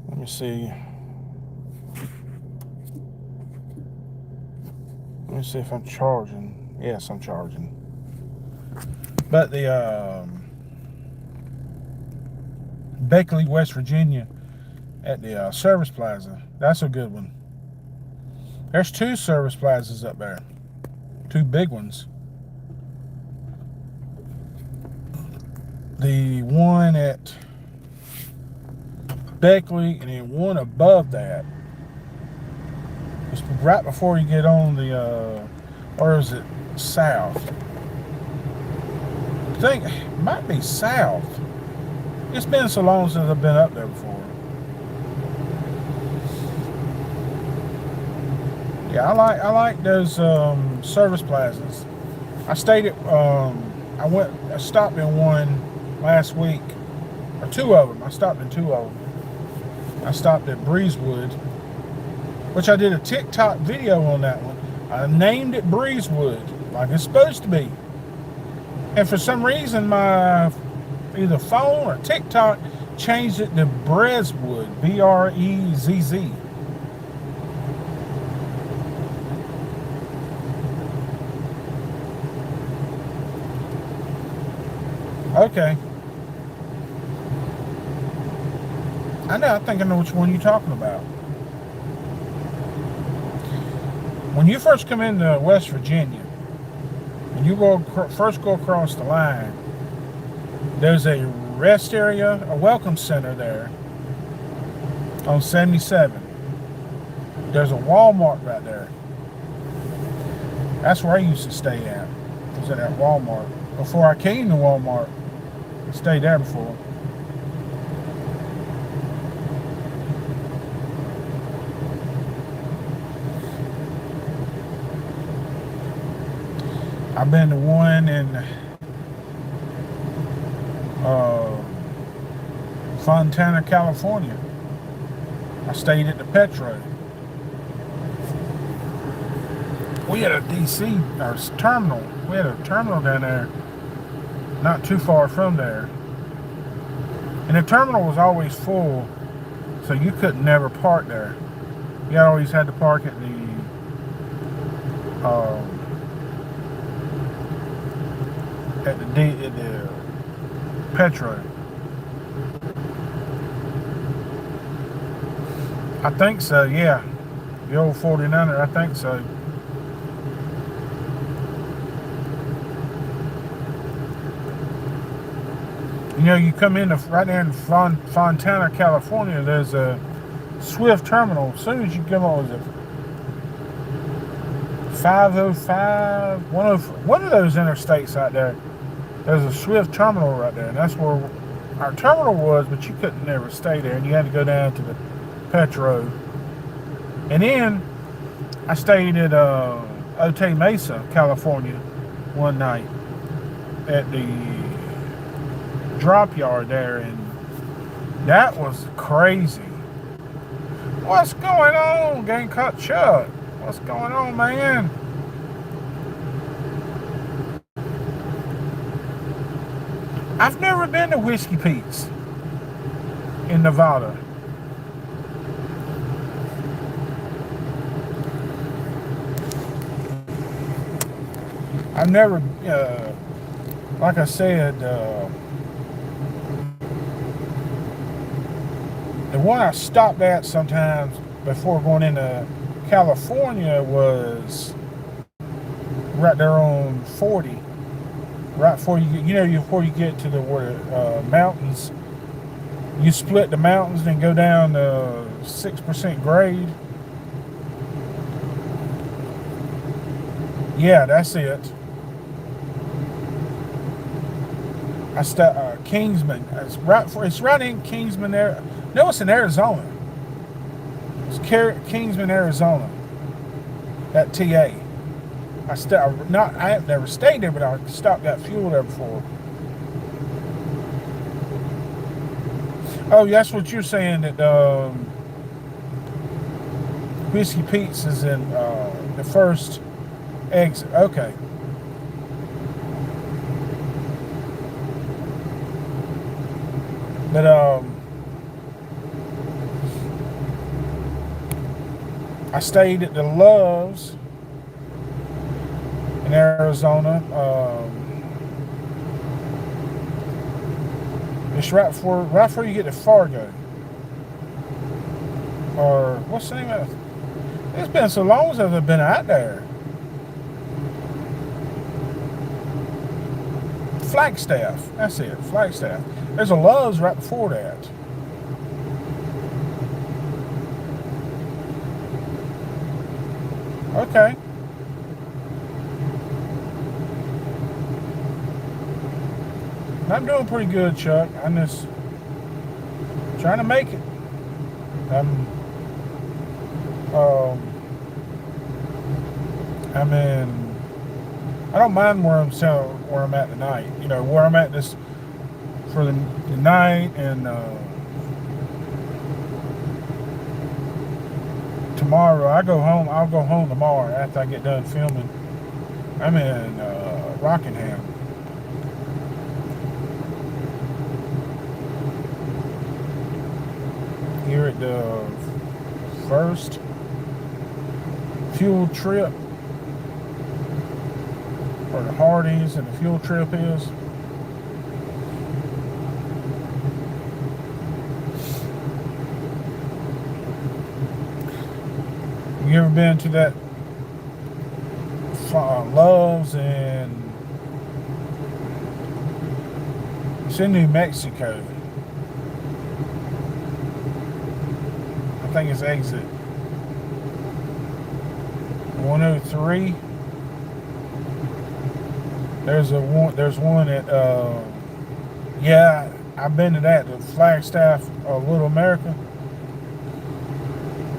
Let me see. Let me see if I'm charging. Yes, I'm charging. But the Beckley, West Virginia at the Service Plaza, that's a good one. There's 2 Service Plazas up there. 2 big ones. The one at Beckley and then one above that. It's right before you get on the, or is it south? I think it might be south. It's been so long since I've been up there before. Yeah, I like those service plazas. I stayed at I stopped in one last week, or 2 of them. I stopped in 2 of them. I stopped at Breezewood, which I did a TikTok video on that one. I named it Breezewood, like it's supposed to be. And for some reason, my either phone or TikTok changed it to Brezwood, B-R-E-Z-Z. Okay. I think I know which one you're talking about. When you first come into West Virginia, when you first go across the line, there's a rest area, a welcome center there on 77. There's a Walmart right there. That's where I used to stay at. I was at that Walmart. Before I came to Walmart, I stayed there before. I've been to one in Fontana, California. I stayed at the Petro. We had a DC, our terminal. We had a terminal down there, not too far from there. And the terminal was always full, so you could never park there. You always had to park at the Petro. I think so, yeah. The old 49er, I think so. You know, you come in right there in Fontana, California, there's a Swift terminal. As soon as you come on, was it 505, one of those interstates out there, there's a Swift terminal right there, and that's where our terminal was, but you couldn't never stay there, and you had to go down to the Petro. And then I stayed at Otay Mesa, California, one night at the drop yard there, and that was crazy. What's going on, Gang Cut Chuck? What's going on, man? I've never been to Whiskey Pete's in Nevada. I've never, like I said, the one I stopped at sometimes before going into California was right there on 40, right before before you get to the mountains. You split the mountains and go down to 6% grade. Yeah, that's it. Kingsman. It's right in Kingsman there. No, it's in Arizona. It's Kingsman, Arizona. That TA. I have never stayed there, but I stopped, got fuel there before. Oh, that's what you're saying, that Whiskey Pete's is in the first exit. Okay. But I stayed at the Loves in Arizona. It's right before you get to Fargo. Or what's the name of it? It's been so long since I've been out there. Flagstaff. That's it. Flagstaff. There's a Love's right before that. Okay. I'm doing pretty good, Chuck. I'm just trying to make it. I don't mind where I'm at tonight. Where I'm at this for the night, and tomorrow I'll go home tomorrow after I get done filming. I'm in Rockingham. Here at the first fuel trip, or the Hardee's and the fuel trip is. You ever been to that Love's and it's in New Mexico? I think it's exit 103. There's one at yeah, I've been to that, the Flagstaff, Little America.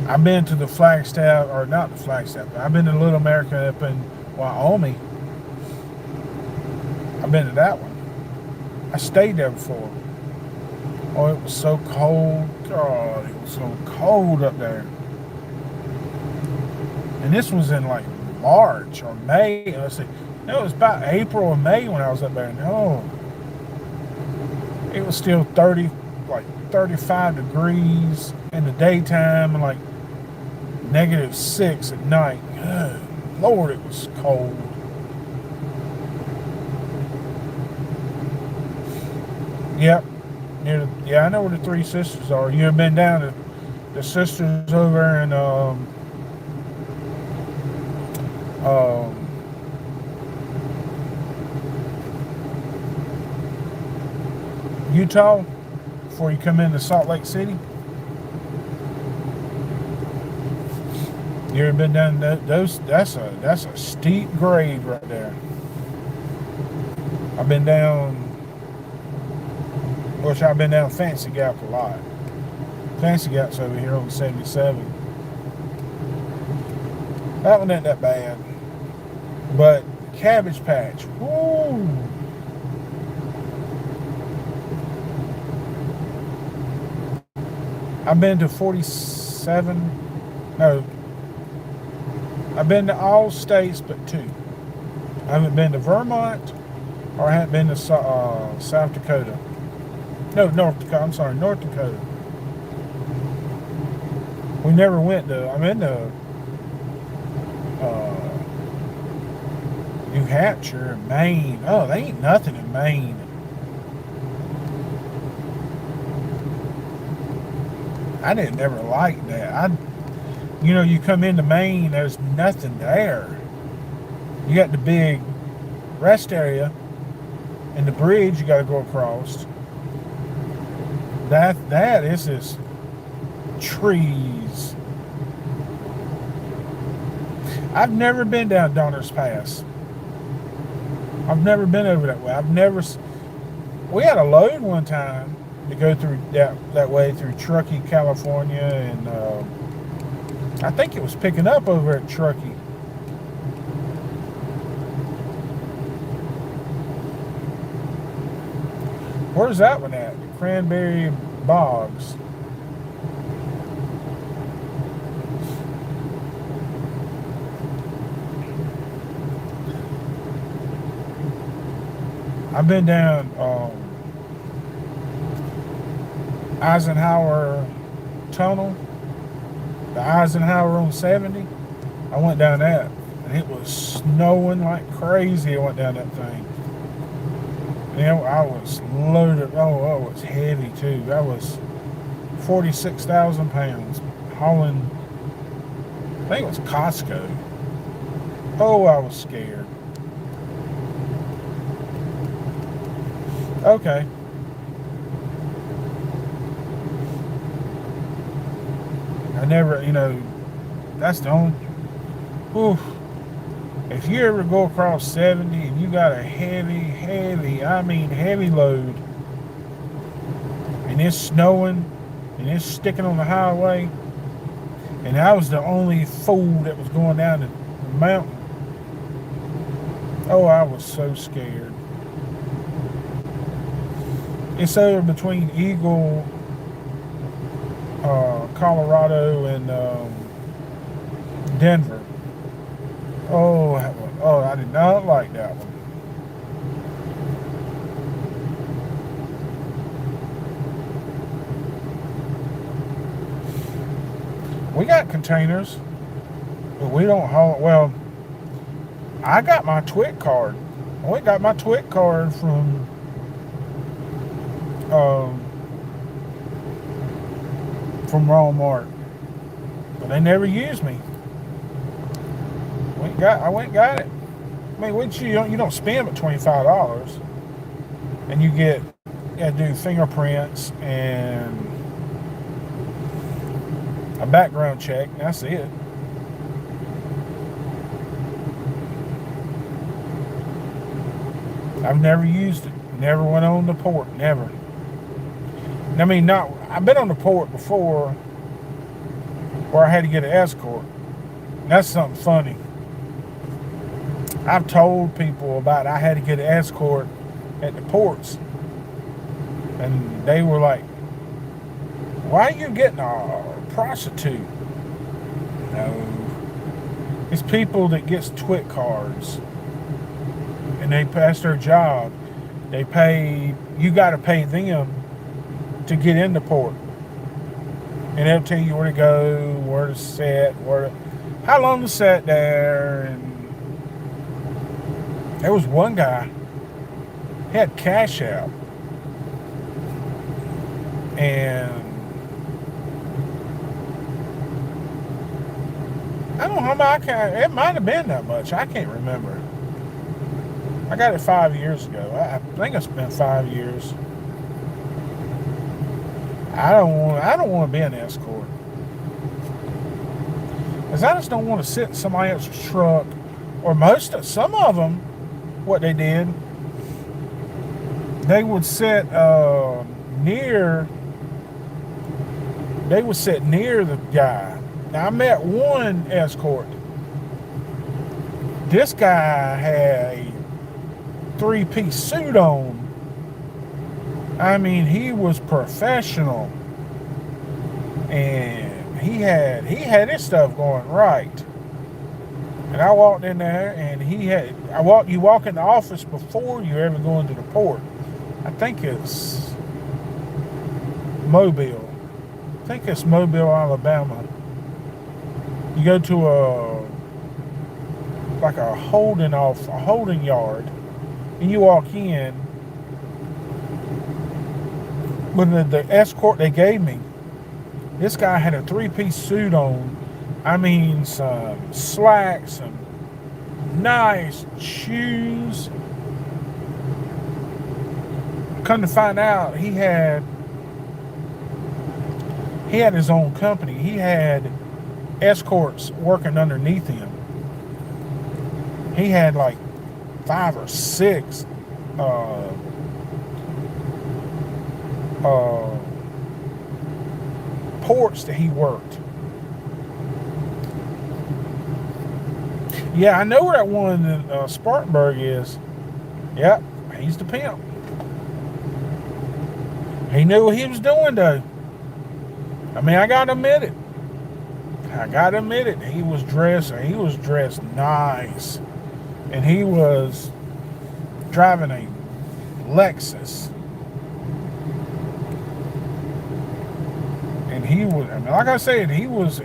I've been to the Flagstaff, or not the Flagstaff, but I've been to Little America up in Wyoming. I've been to that one. I stayed there before. Oh, it was so cold. God, it was so cold up there. And this was in like March or May. Let's see. No, it was about April or May when I was up there. No, it was still 35 degrees in the daytime and like -6 at night. Good Lord, it was cold. Yep. I know where the Three Sisters are. You ever been down to the sisters over in Utah before you come into Salt Lake City? You ever been down those? That's a steep grade right there. I've been down. I've been down Fancy Gap a lot. Fancy Gap's over here on 77. That one ain't that bad. But Cabbage Patch, woo! I've been to 47. No. I've been to all states but 2. I haven't been to Vermont or I hadn't been to South Dakota. No, North Dakota. I'm sorry, North Dakota. We never went to. I'm in the New Hampshire and Maine. Oh, they ain't nothing in Maine. I didn't never like that. You come into Maine, there's nothing there. You got the big rest area and the bridge you got to go across. That is just trees. I've never been down Donner's Pass. I've never been over that way. We had a load one time to go through that way through Truckee, California, and I think it was picking up over at Truckee. Where's that one at? Cranberry Bogs. I've been down Eisenhower Tunnel, the Eisenhower on 70. I went down that, and it was snowing like crazy. I went down that thing. I was loaded. Oh, it was heavy too. That was 46,000 pounds hauling. I think it was Costco. Oh, I was scared. Okay. I never, that's the only. Oof. If you ever go across 70 and you got a heavy load, and it's snowing and it's sticking on the highway, and I was the only fool that was going down the mountain. Oh, I was so scared. It's over between Eagle, Colorado, and Denver. Oh, I did not like that one. We got containers, but we don't haul. Well, I got my TWIC card. I went got my TWIC card from Walmart, but they never used me. I went and got it. I mean, you don't spend but $25, and you gotta do fingerprints and a background check. And that's it. I've never used it. Never went on the port. Never. I mean, I've been on the port before where I had to get an escort. That's something funny. I've told people about I had to get an escort at the ports, and they were like, "Why are you getting a prostitute?" No, it's people that gets TWIC cards, and that's their job. They pay. You got to pay them to get in the port, and they'll tell you where to go, where to sit, how long to sit there. And there was one guy, he had cash out, and I don't know how much. It might have been that much. I can't remember. I got it 5 years ago. I think it's been 5 years. I don't want to be an escort, because I just don't want to sit in somebody else's truck. Or some of them, what they did, they would sit near the guy. Now, I met one escort. This guy had a 3-piece suit on. I mean, he was professional, and he had his stuff going right. And I walked in there, and you walk in the office before you ever go into the port. I think it's Mobile. I think it's Mobile, Alabama. You go to a holding yard, and you walk in. When the escort they gave me, this guy had a 3-piece suit on. I mean, some slacks, some nice shoes. Come to find out, he had his own company. He had escorts working underneath him. He had like 5 or 6 ports that he worked. Yeah, I know where that one in Spartanburg is. Yep, he's the pimp. He knew what he was doing, though. I mean, I gotta admit it. He was dressed nice. And he was driving a Lexus. And he was, I mean, like I said, he was to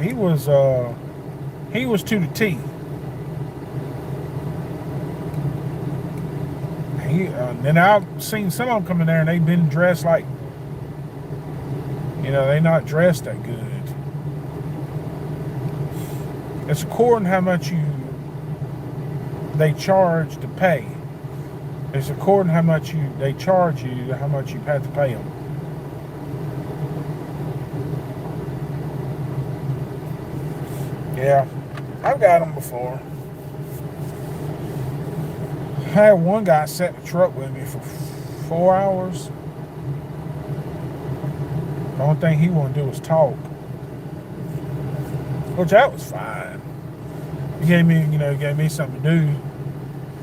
the T. Then I've seen some of them come in there and they've been dressed like, they're not dressed that good. It's according to how much they charge to pay. It's according to how much they charge you, how much you have to pay them. Yeah, I've got them before. I had one guy sit in the truck with me for 4 hours. The only thing he wanted to do was talk. Which that was fine. He gave me something to do.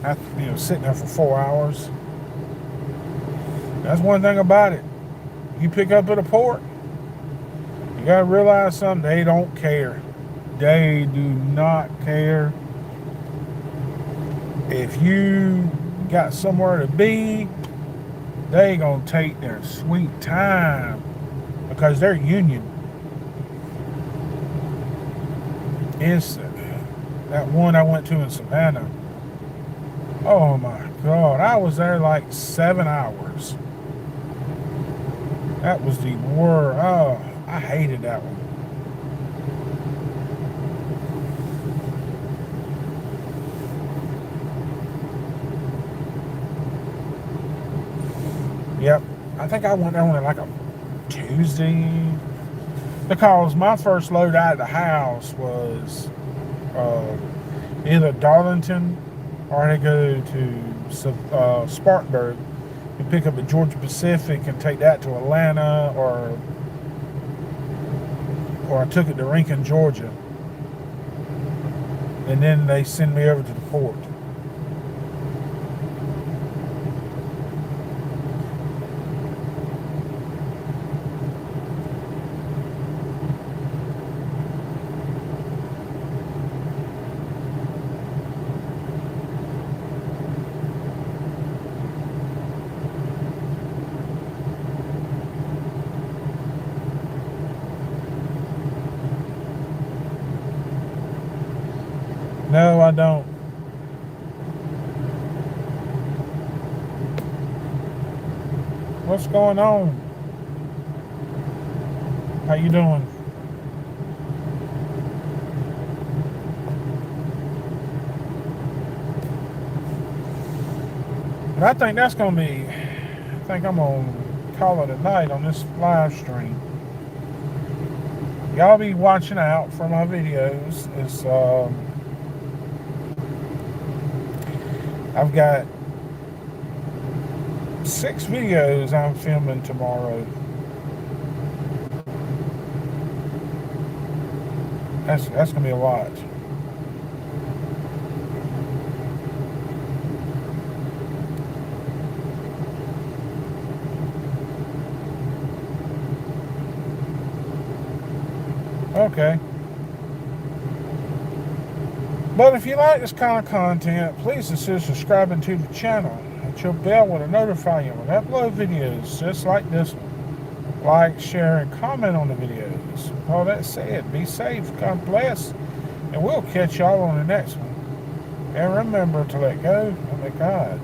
After, sitting there for 4 hours. That's one thing about it. You pick up at a port, you gotta realize something, they don't care. They do not care. If you got somewhere to be, they gonna take their sweet time because they're union. Instant. That one I went to in Savannah. Oh my God, I was there like 7 hours. That was the worst. Oh, I hated that one. Yep, I think I went there on like a Tuesday because my first load out of the house was either Darlington or I go to Spartanburg and pick up a Georgia Pacific and take that to Atlanta, or I took it to Rankin, Georgia, and then they send me over to the port. No, I don't. What's going on? How you doing? But I think that's going to be, I think I'm going to call it a night on this live stream. Y'all be watching out for my videos. I've got 6 videos I'm filming tomorrow. That's gonna be a lot. Okay. But if you like this kind of content, please consider subscribing to the channel. Hit your bell will notify you when I upload videos just like this one. Like, share, and comment on the videos. With all that said, be safe, God bless, and we'll catch y'all on the next one. And remember to let go and let God.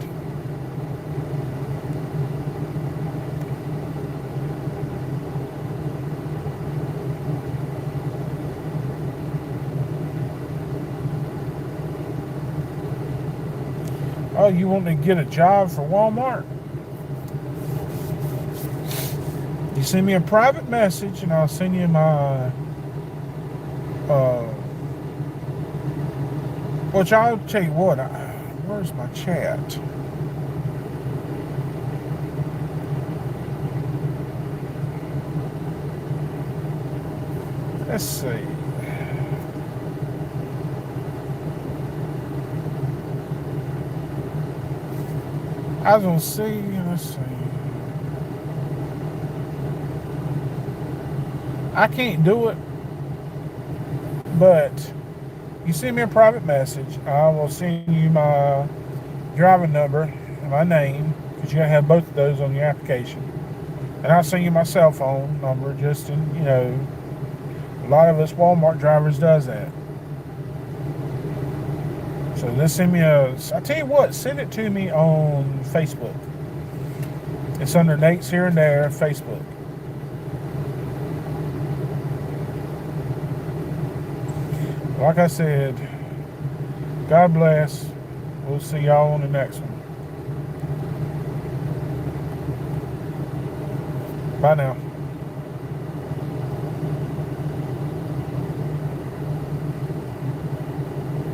Oh, you want to get a job for Walmart? You send me a private message and I'll send you my which I'll tell you what, where's my chat? Let's see. I was gonna see, let's see. I can't do it, but you send me a private message, I will send you my driving number and my name, because you gotta have both of those on your application. And I'll send you my cell phone number, just in, you know, a lot of us Walmart drivers does that. So just send me I tell you what, send it to me on Facebook. It's under Nate's Here and There, Facebook. Like I said, God bless. We'll see y'all on the next one. Bye now.